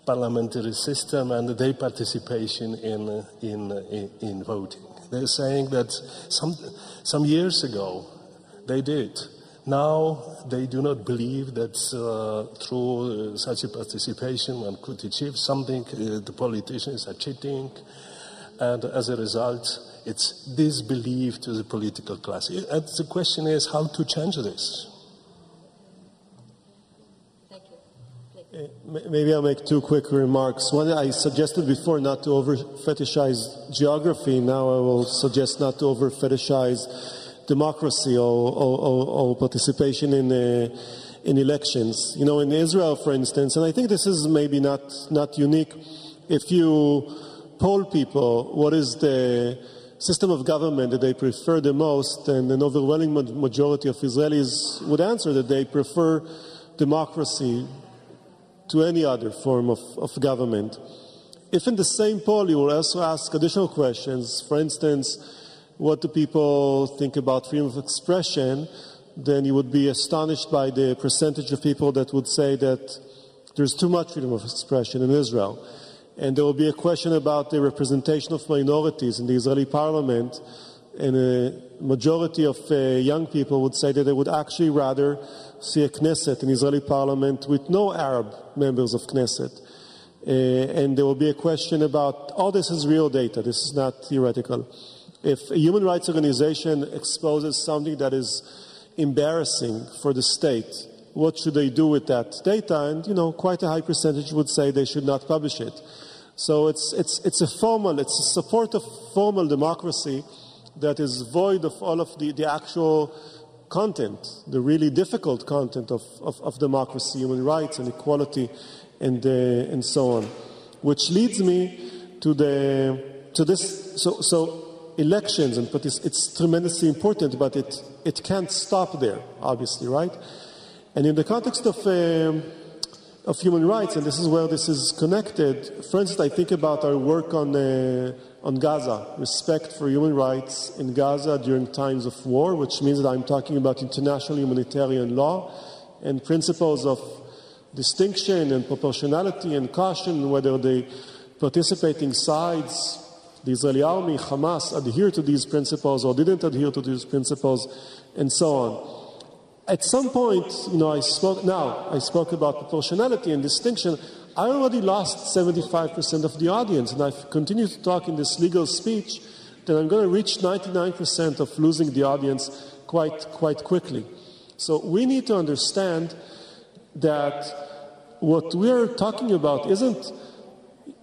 parliamentary system and their participation in voting. They're saying that some years ago they did. Now they do not believe that through such a participation one could achieve something. The politicians are cheating, and as a result, it's disbelief to the political class. And the question is how to change this. Thank you. Maybe I'll make two quick remarks. One, I suggested before not to over-fetishize geography. Now I will suggest not to over-fetishize democracy or participation in elections. You know, in Israel, for instance, and I think this is maybe not unique, if you poll people what is the system of government that they prefer the most, then an overwhelming majority of Israelis would answer that they prefer democracy to any other form of government. If in the same poll you will also ask additional questions, for instance, what do people think about freedom of expression, then you would be astonished by the percentage of people that would say that there's too much freedom of expression in Israel. And there will be a question about the representation of minorities in the Israeli parliament, and a majority of young people would say that they would actually rather see a Knesset, an Israeli parliament, with no Arab members of Knesset. And there will be a question about, all this is real data, this is not theoretical. If a human rights organization exposes something that is embarrassing for the state, what should they do with that data? And, you know, quite a high percentage would say they should not publish it. So it's a support of formal democracy that is void of all of the actual content, the really difficult content of democracy, human rights and equality and so on. Which leads me to this. So elections and it's tremendously important, but it can't stop there, obviously, right? And in the context of human rights, and this is where this is connected. For instance, I think about our work on Gaza, respect for human rights in Gaza during times of war, which means that I'm talking about international humanitarian law and principles of distinction and proportionality and caution, whether the participating sides, the Israeli army, Hamas, adhere to these principles or didn't adhere to these principles, and so on. At some point, you know, I spoke about proportionality and distinction. I already lost 75% of the audience, and I've continued to talk in this legal speech, then I'm going to reach 99% of losing the audience quite quickly. So we need to understand that what we're talking about isn't,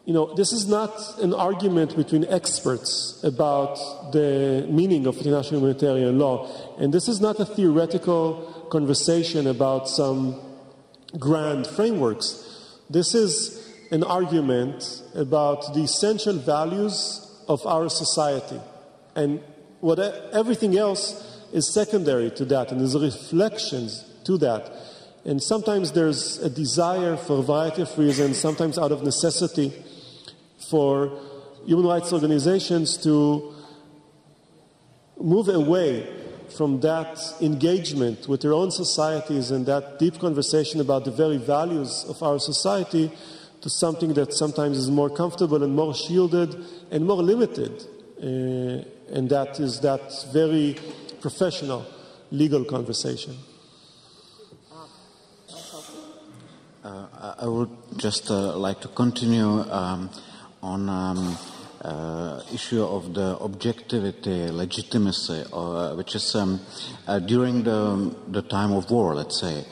you know, this is not an argument between experts about the meaning of international humanitarian law. And this is not a theoretical conversation about some grand frameworks. This is an argument about the essential values of our society. And everything else is secondary to that, and there's reflections to that. And sometimes there's a desire for a variety of reasons, sometimes out of necessity, for human rights organizations to move away from that engagement with their own societies and that deep conversation about the very values of our society to something that sometimes is more comfortable and more shielded and more limited. And that is that very professional legal conversation. I would just like to continue on issue of the objectivity, legitimacy, which is during the time of war, let's say,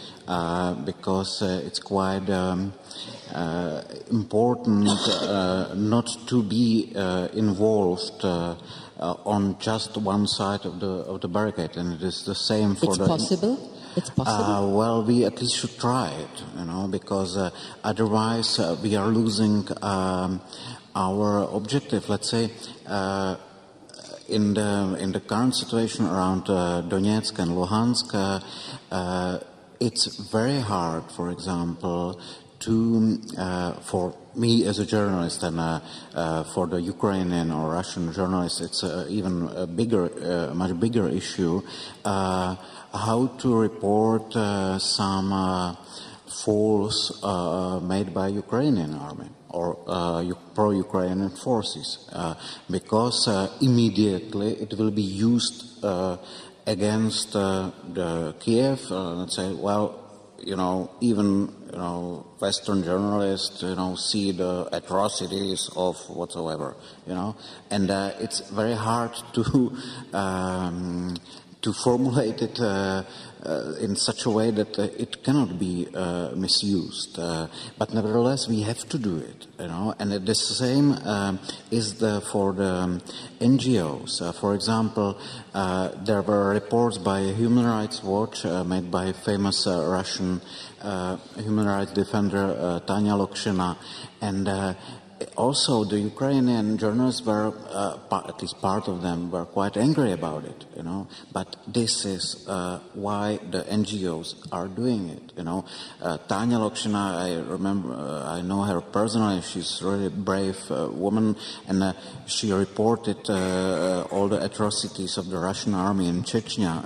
because it's quite important not to be involved on just one side of the barricade, and it is the same for the... It's possible? Well, we at least should try it, because otherwise we are losing our objective. Let's say in the current situation around Donetsk and Luhansk, it's very hard, for example, for me as a journalist and for the Ukrainian or Russian journalists, it's even a much bigger issue. How to report some falls made by Ukrainian army or pro-Ukrainian forces, because immediately it will be used against the Kiev. Let's say, well, even Western journalists, see the atrocities of whatsoever, and it's very hard to formulate it in such a way that it cannot be misused. But nevertheless, we have to do it, and the same is for the NGOs. For example, there were reports by Human Rights Watch made by famous Russian human rights defender Tanya Lokshina, and also the Ukrainian journalists were, at least part of them, were quite angry about it, but this is why the NGOs are doing it, Tanya Lokshina, I know her personally, she's a really brave woman, and she reported all the atrocities of the Russian army in Chechnya,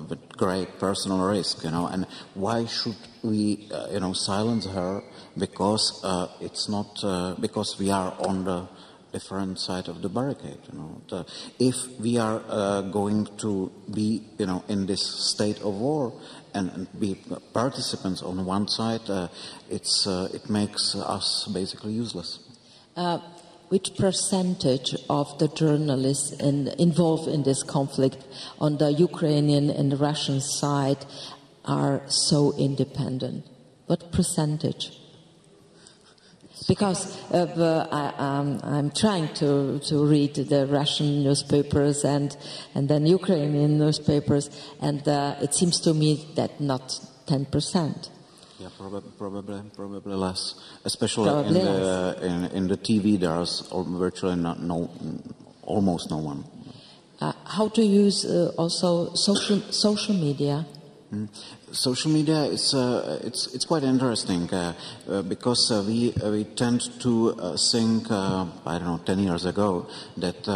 with great personal risk, and why should we, silence her? Because it's not because we are on the different side of the barricade. If we are going to be, in this state of war and be participants on one side, it makes us basically useless. Which percentage of the journalists involved in this conflict on the Ukrainian and the Russian side are so independent? What percentage? Because I'm trying to read the Russian newspapers and then Ukrainian newspapers, and it seems to me that not 10%. Yeah, probably less. Especially in the TV, there's virtually almost no one. How to use also social media? Social media is it's quite interesting because we tend to think 10 years ago that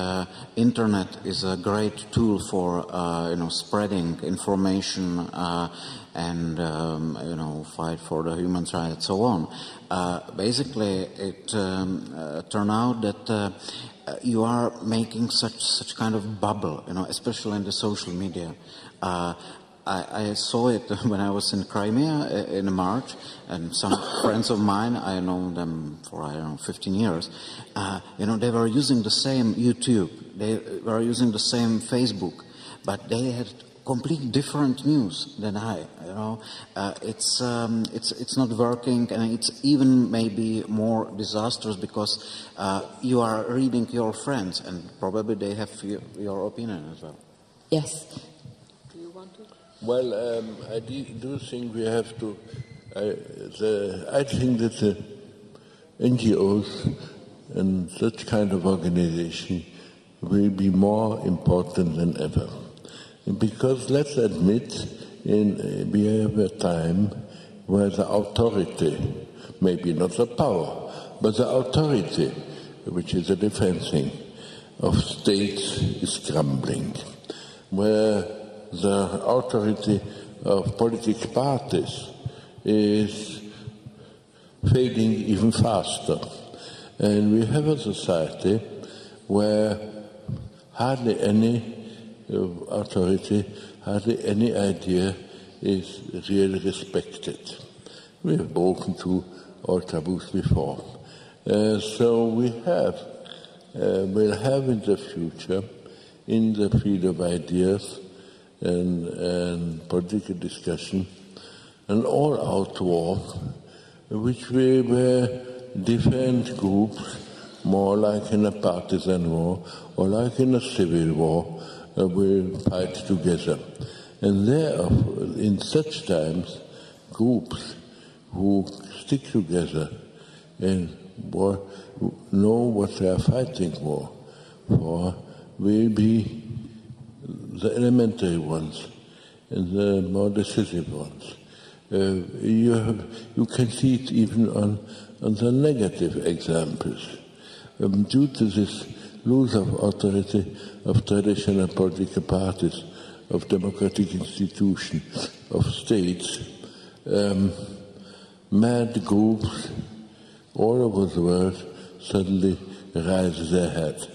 internet is a great tool for spreading information and fight for the human rights and so on. Basically, it turned out that you are making such kind of bubble, especially in the social media. I saw it when I was in Crimea in March, and some friends of mine, I know them for, 15 years, they were using the same YouTube, they were using the same Facebook, but they had completely different news than I, it's not working, and it's even maybe more disastrous because you are reading your friends, and probably they have your opinion as well. Yes. Do you want to? Well, I do think we have to. I think that NGOs and such kind of organization will be more important than ever. Because let's admit, we have a time where the authority, maybe not the power, but the authority, which is a defense thing, of states is crumbling, where the authority of political parties is fading even faster. And we have a society where hardly any authority, hardly any idea is really respected. We have broken through all taboos before. So we will have in the future, in the field of ideas and political discussion, an all-out war, which we will defend groups more like in a partisan war or like in a civil war, will fight together. And therefore, in such times, groups who stick together and know what they are fighting for will be the elementary ones and the more decisive ones. You can see it even on the negative examples. Due to this loss of authority of traditional political parties, of democratic institutions, of states, mad groups all over the world suddenly raise their head.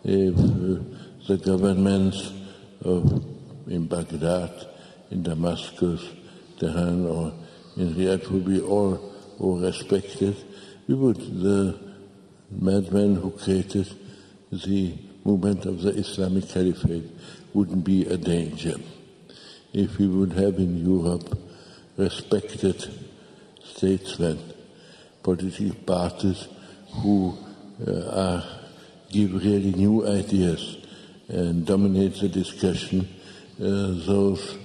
If the governments in Baghdad, in Damascus, Tehran, or in Riyadh would be all respected, the madmen who created the movement of the Islamic Caliphate wouldn't be a danger. If we would have in Europe respected statesmen, political parties who give really new ideas and dominate the discussion, those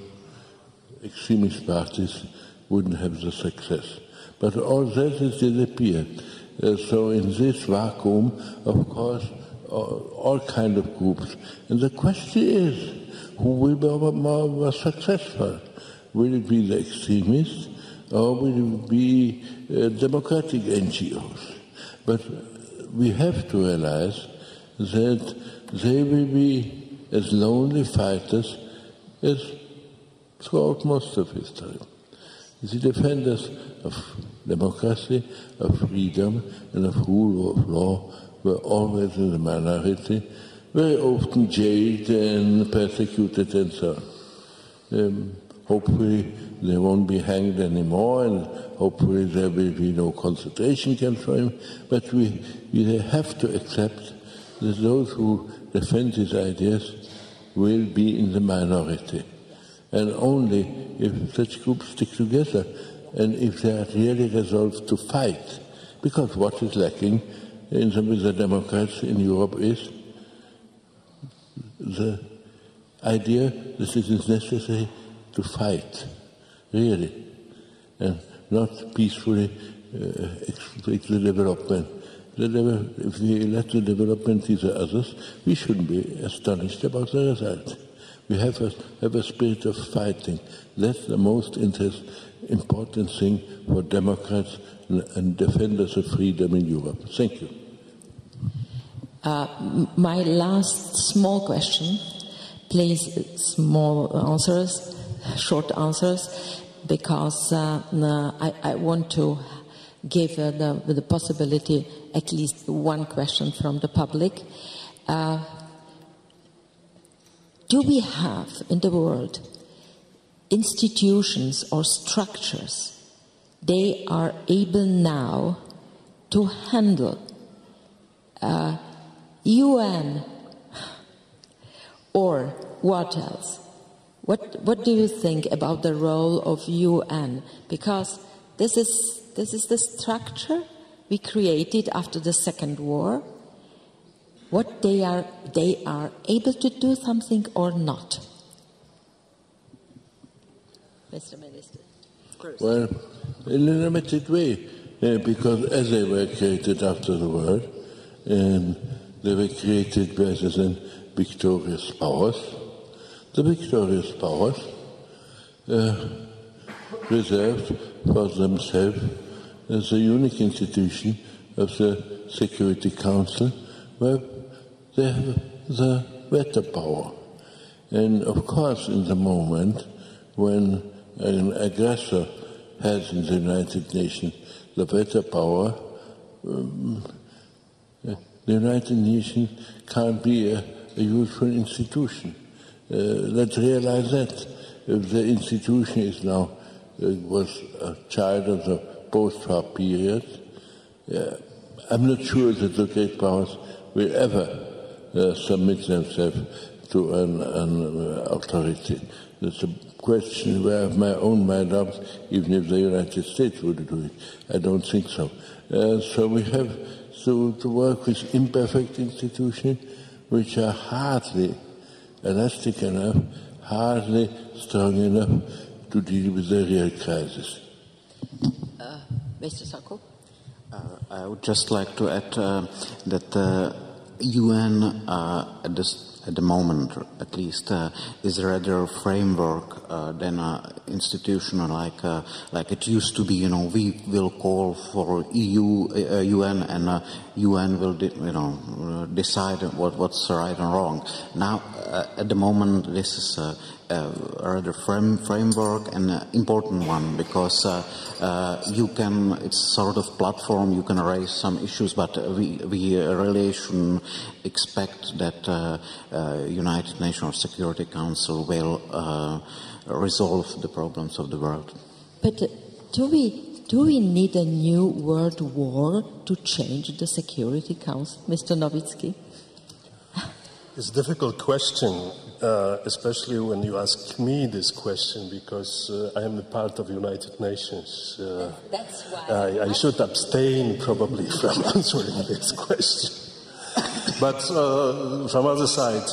extremist parties wouldn't have the success. But all that has disappeared. So in this vacuum, of course, all kinds of groups. And the question is, who will be more successful? Will it be the extremists or will it be democratic NGOs? But we have to realize that they will be as lonely fighters as throughout most of history. The defenders of democracy, of freedom, and of rule of law were always in the minority, very often jailed and persecuted and so on. Hopefully they won't be hanged anymore, and hopefully there will be no concentration camps for him, but we have to accept that those who defend these ideas will be in the minority. And only if such groups stick together and if they are really resolved to fight, because what is lacking in some of the Democrats in Europe is the idea that it is necessary to fight, really, and not peacefully exploit the development. If we let the development be the others, we shouldn't be astonished about the result. We have a spirit of fighting. That's the most important thing for Democrats and defenders of freedom in Europe. Thank you. My last small question, please, small answers, short answers, because I want to give the possibility at least one question from the public. Do we have in the world institutions or structures they are able now to handle UN or what else? What do you think about the role of UN? Because this is the structure we created after the Second War. What they are able to do something or not? Mr. Minister. Well, in a limited way, because as they were created after the war, and they were created rather than victorious powers. The victorious powers reserved for themselves as a unique institution of the Security Council where they have the veto power. And of course, in the moment when an aggressor has in the United Nations the veto power, the United Nations can't be a useful institution. Let's realize that. If the institution is now was a child of the post-war period, I'm not sure that the great powers will ever submit themselves to an authority. That's a question where I have my own doubts, even if the United States would do it. I don't think so. So we have to work with imperfect institutions which are hardly elastic enough, hardly strong enough to deal with the real crisis. Mr. Sakko? I would just like to add that the UN at the moment, at least, is rather a framework than an institution like it used to be. You know, we will call for UN, and UN will, decide what's right and wrong. Now, at the moment, this is a rather framework and an important one because it's sort of platform, you can raise some issues, but we really shouldn't expect that United Nations Security Council will resolve the problems of the world. But do we need a new world war to change the Security Council, Mr. Nowickii? It's a difficult question, especially when you ask me this question, because I am a part of United Nations. That's why I should abstain probably from answering this question. But from other side,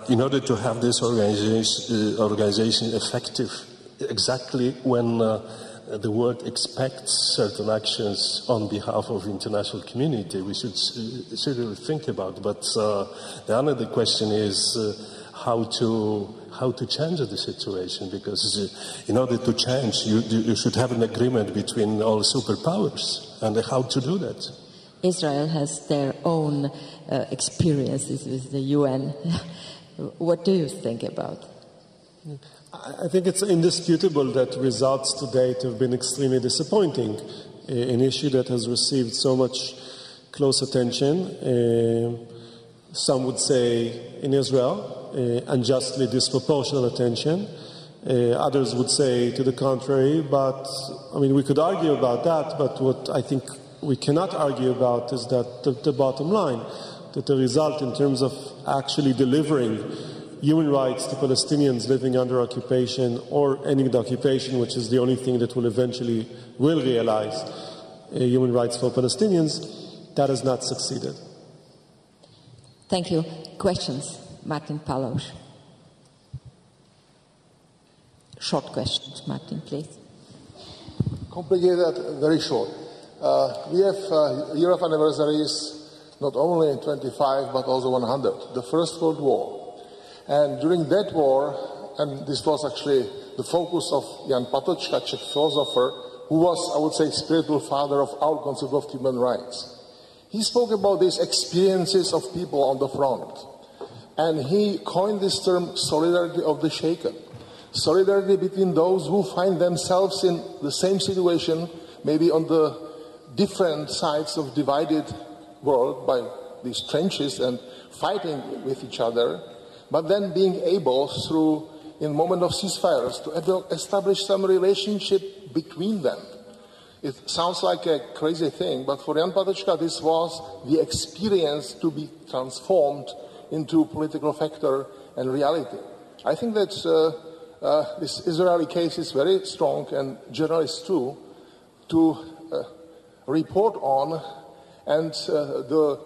in order to have this organization effective, exactly when the world expects certain actions on behalf of the international community, we should seriously think about. But the another question is how to change the situation, because in order to change, you should have an agreement between all superpowers, and how to do that. Israel has their own experiences with the UN. What do you think about? I think it's indisputable that results to date have been extremely disappointing. An issue that has received so much close attention, some would say in Israel, unjustly disproportionate attention. Others would say to the contrary, but I mean, we could argue about that, but what I think we cannot argue about is that the bottom line, that the result in terms of actually delivering human rights to Palestinians living under occupation or ending the occupation, which is the only thing that will eventually realize human rights for Palestinians, that has not succeeded. Thank you. Questions? Martin Palos. Short questions, Martin, please. Complicated, very short. We have year of anniversaries not only in 25 but also 100, the First World War. And during that war, and this was actually the focus of Jan Patočka, Czech philosopher, who was, I would say, spiritual father of our concept of human rights. He spoke about these experiences of people on the front. And he coined this term, solidarity of the shaken. Solidarity between those who find themselves in the same situation, maybe on the different sides of divided world by these trenches and fighting with each other, but then being able, through, in moment of ceasefires, to establish some relationship between them. It sounds like a crazy thing, but for Jan Patočka, this was the experience to be transformed into political factor and reality. I think that this Israeli case is very strong, and journalists too, to report on and to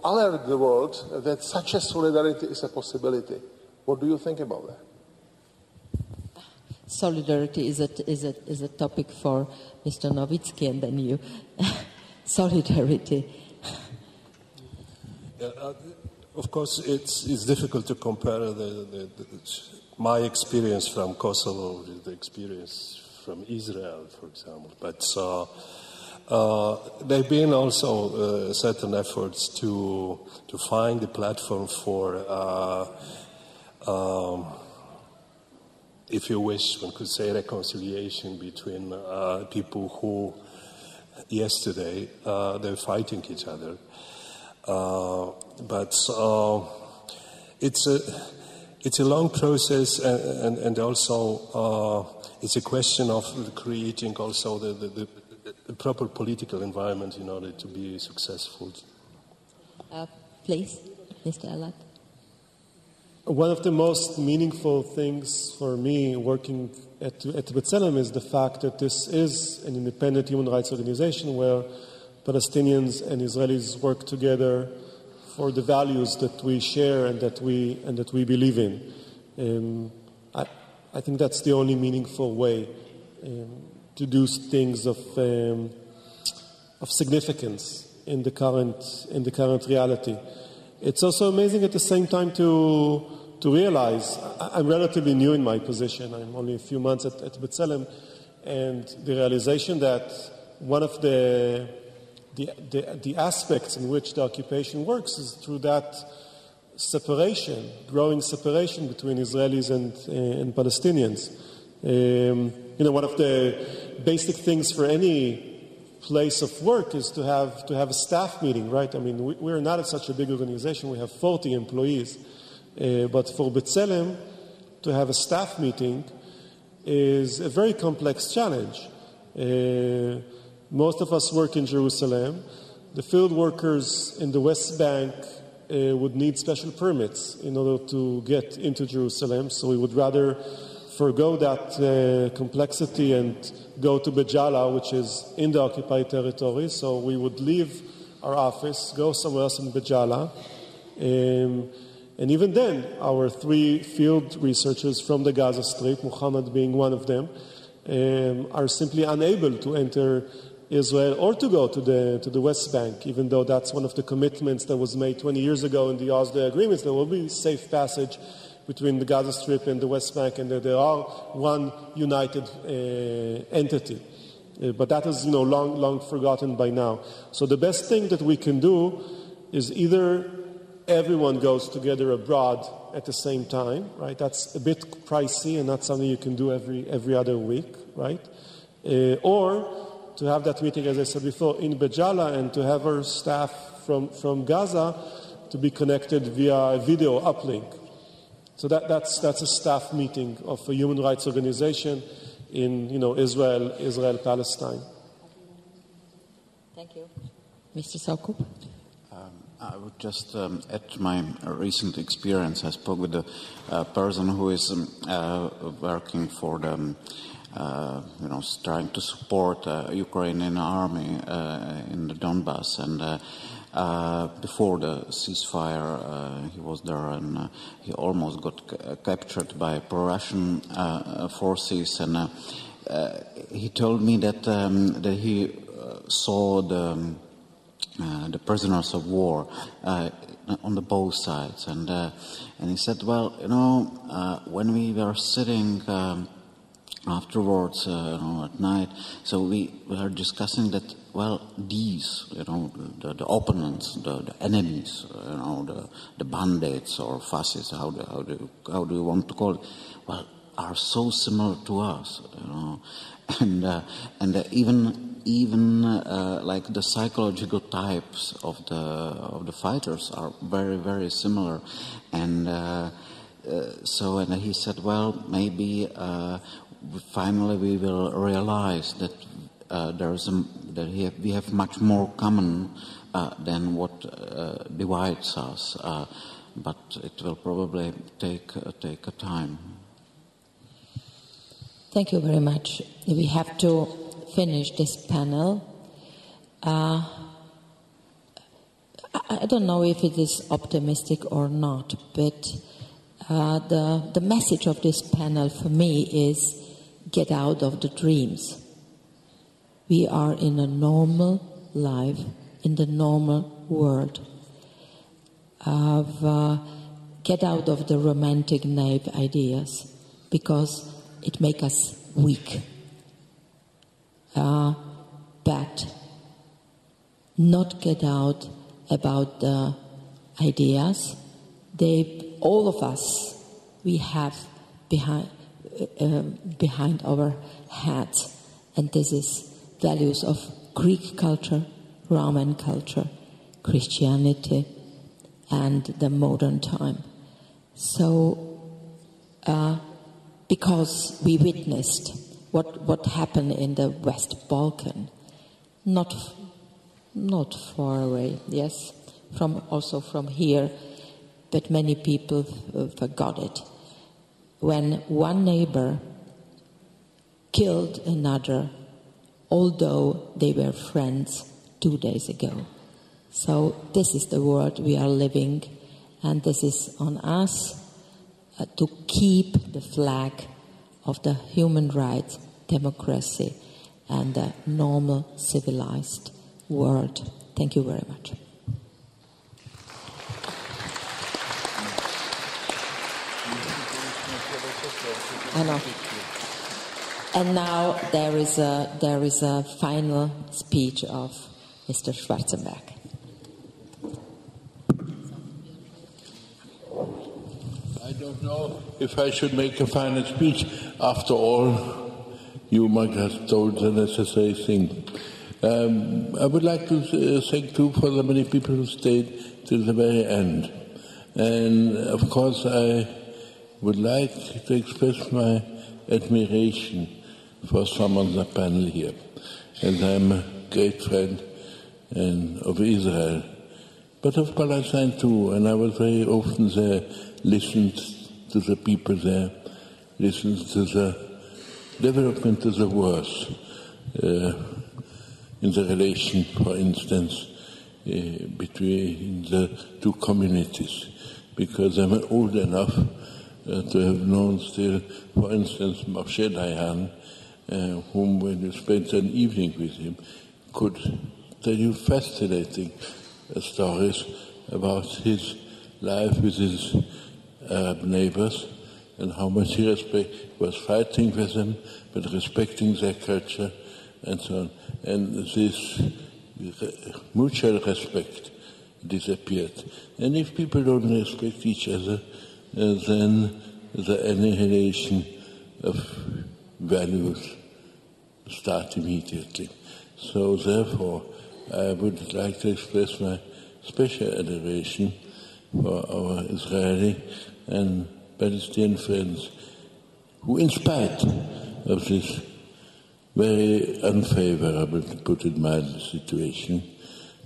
alert the world that such a solidarity is a possibility. What do you think about that? solidarity is a topic for Mr. Nowickii, and then you. Solidarity. Of course, it's difficult to compare my experience from Kosovo with the experience from Israel, for example. But there have been also certain efforts to find a platform for, if you wish, one could say reconciliation between people who yesterday they're fighting each other. But it's a long process, and also it's a question of creating also the proper political environment in order to be successful. Please, Mr. Alat. One of the most meaningful things for me working at B'Tselem is the fact that this is an independent human rights organization where Palestinians and Israelis work together for the values that we share and that we believe in. I think that's the only meaningful way to do things of significance in the current reality. It's also amazing at the same time to realize, I'm relatively new in my position, I'm only a few months at B'Tselem, and the realization that one of the aspects in which the occupation works is through that separation, growing separation between Israelis and Palestinians. One of the basic things for any place of work is to have a staff meeting, right? I mean, we're not such a big organization. We have 40 employees. But for B'Tselem, to have a staff meeting is a very complex challenge. Most of us work in Jerusalem. The field workers in the West Bank would need special permits in order to get into Jerusalem. So we would rather forgo that complexity and go to Bejala, which is in the occupied territory. So we would leave our office, go somewhere else in Bejala. And even then, our 3 field researchers from the Gaza Strip, Muhammad being one of them, are simply unable to enter Israel or to go to the West Bank, even though that's one of the commitments that was made 20 years ago in the Oslo agreements. There will be safe passage between the Gaza Strip and the West Bank, and that there are one united entity. But that is, long forgotten by now. So the best thing that we can do is either everyone goes together abroad at the same time, right? That's a bit pricey and not something you can do every other week, right? Or to have that meeting, as I said before, in Bejala, and to have our staff from Gaza to be connected via a video uplink. So that's a staff meeting of a human rights organization in Israel, Palestine. Thank you, Mr. SOUKUP. I would just add my recent experience. I spoke with a person who is working for the, trying to support Ukrainian army in the Donbass, and before the ceasefire, he was there, and he almost got captured by pro-Russian forces. And he told me that he saw the prisoners of war on the both sides, and he said, well, when we were sitting afterwards, at night, so we were discussing that, well, these, the opponents, the enemies, the bandits or fascists, how do you want to call it, well, are so similar to us, and even like the psychological types of the fighters are very, very similar, and and he said, well, maybe finally we will realize that we have much more common than what divides us, but it will probably take a time. Thank you very much. We have to finish this panel. I don't know if it is optimistic or not, but the message of this panel for me is get out of the dreams. We are in a normal life, in the normal world. Get out of the romantic, naive ideas, because it makes us weak. But not get out about the ideas. All of us, we have behind our heads, and this is values of Greek culture, Roman culture, Christianity, and the modern time. So, because we witnessed what happened in the West Balkan, not far away, yes, also from here, but many people forgot it. When one neighbor killed another, although they were friends 2 days ago. So this is the world we are living, and this is on us to keep the flag of the human rights, democracy, and the normal civilized world. Thank you very much. And now there is a final speech of Mr. Schwarzenberg. I don't know if I should make a final speech. After all, you might have told the necessary thing. I would like to thank you for the many people who stayed till the very end. And of course, I would like to express my admiration for some on the panel here. And I'm a great friend of Israel, but of Palestine too. And I was very often there, listened to the people there, listened to the development of the wars in the relation, for instance, between the two communities. Because I'm old enough to have known still, for instance, Moshe Dayan, whom when you spent an evening with him, could tell you fascinating stories about his life with his Arab neighbors and how much he was fighting with them, but respecting their culture and so on. And this mutual respect disappeared. And if people don't respect each other, then the annihilation of values start immediately. So therefore, I would like to express my special adoration for our Israeli and Palestinian friends who, in spite of this very unfavorable, to put it mildly, situation,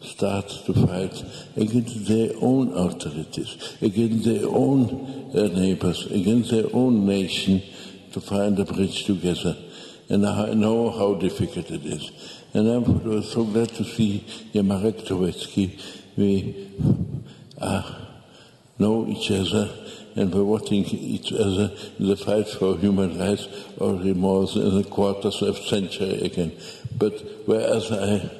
start to fight against their own authorities, against their own neighbors, against their own nation, to find a bridge together. And I know how difficult it is. And I'm so glad to see here MAREK we know each other and we're watching each other in the fight for human rights already more than a quarter of a century again. But whereas I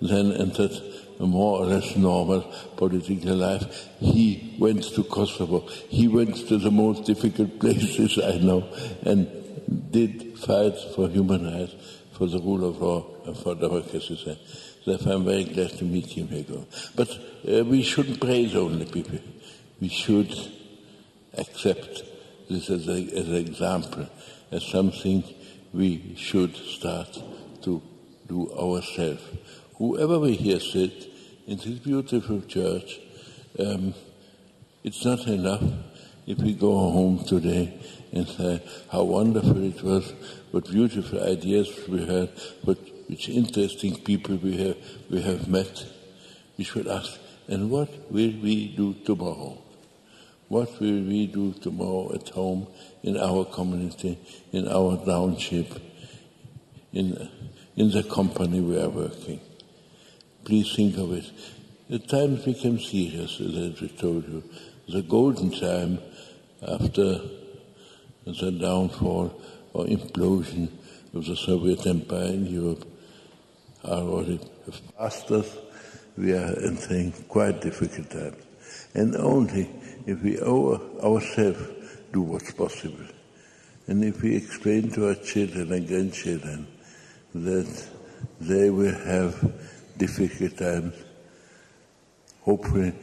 then entered a more or less normal political life, he went to Kosovo. He went to the most difficult places I know and did fight for human rights, for the rule of law, and for democracy. Therefore, I'm very glad to meet him here. But we shouldn't praise only people. We should accept this as an example, as something we should start to do ourselves. Whoever we here sit in this beautiful church, it's not enough if we go home today and say how wonderful it was, what beautiful ideas we had, which interesting people we have met. We should ask, and what will we do tomorrow? What will we do tomorrow at home, in our community, in our township, in the company we are working? Please think of it. The times became serious, as I told you. The golden time after the downfall or implosion of the Soviet Empire in Europe are already past us. We are entering quite difficult times. And only if we ourselves do what's possible, and if we explain to our children and grandchildren that they will have difficult times, hopefully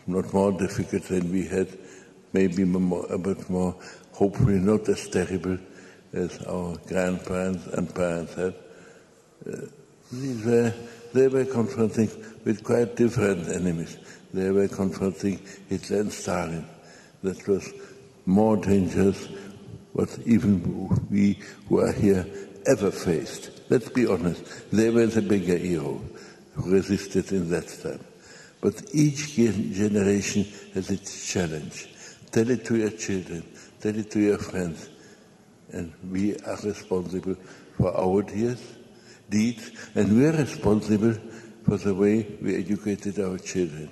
not more difficult than we had, maybe a bit more, hopefully not as terrible as our grandparents and parents had. They were confronting with quite different enemies. They were confronting Hitler and Stalin. That was more dangerous what even we who are here ever faced. Let's be honest. They were the bigger hero who resisted in that time. But each generation has its challenge. Tell it to your children. Tell it to your friends. And we are responsible for our deeds, and we are responsible for the way we educated our children.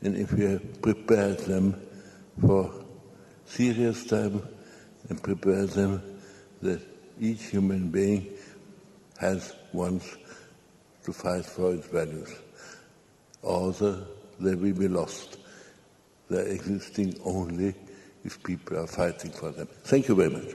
And if we have prepared them for serious time and prepared them that each human being has once to fight for its values, other they will be lost. They're existing only if people are fighting for them. Thank you very much.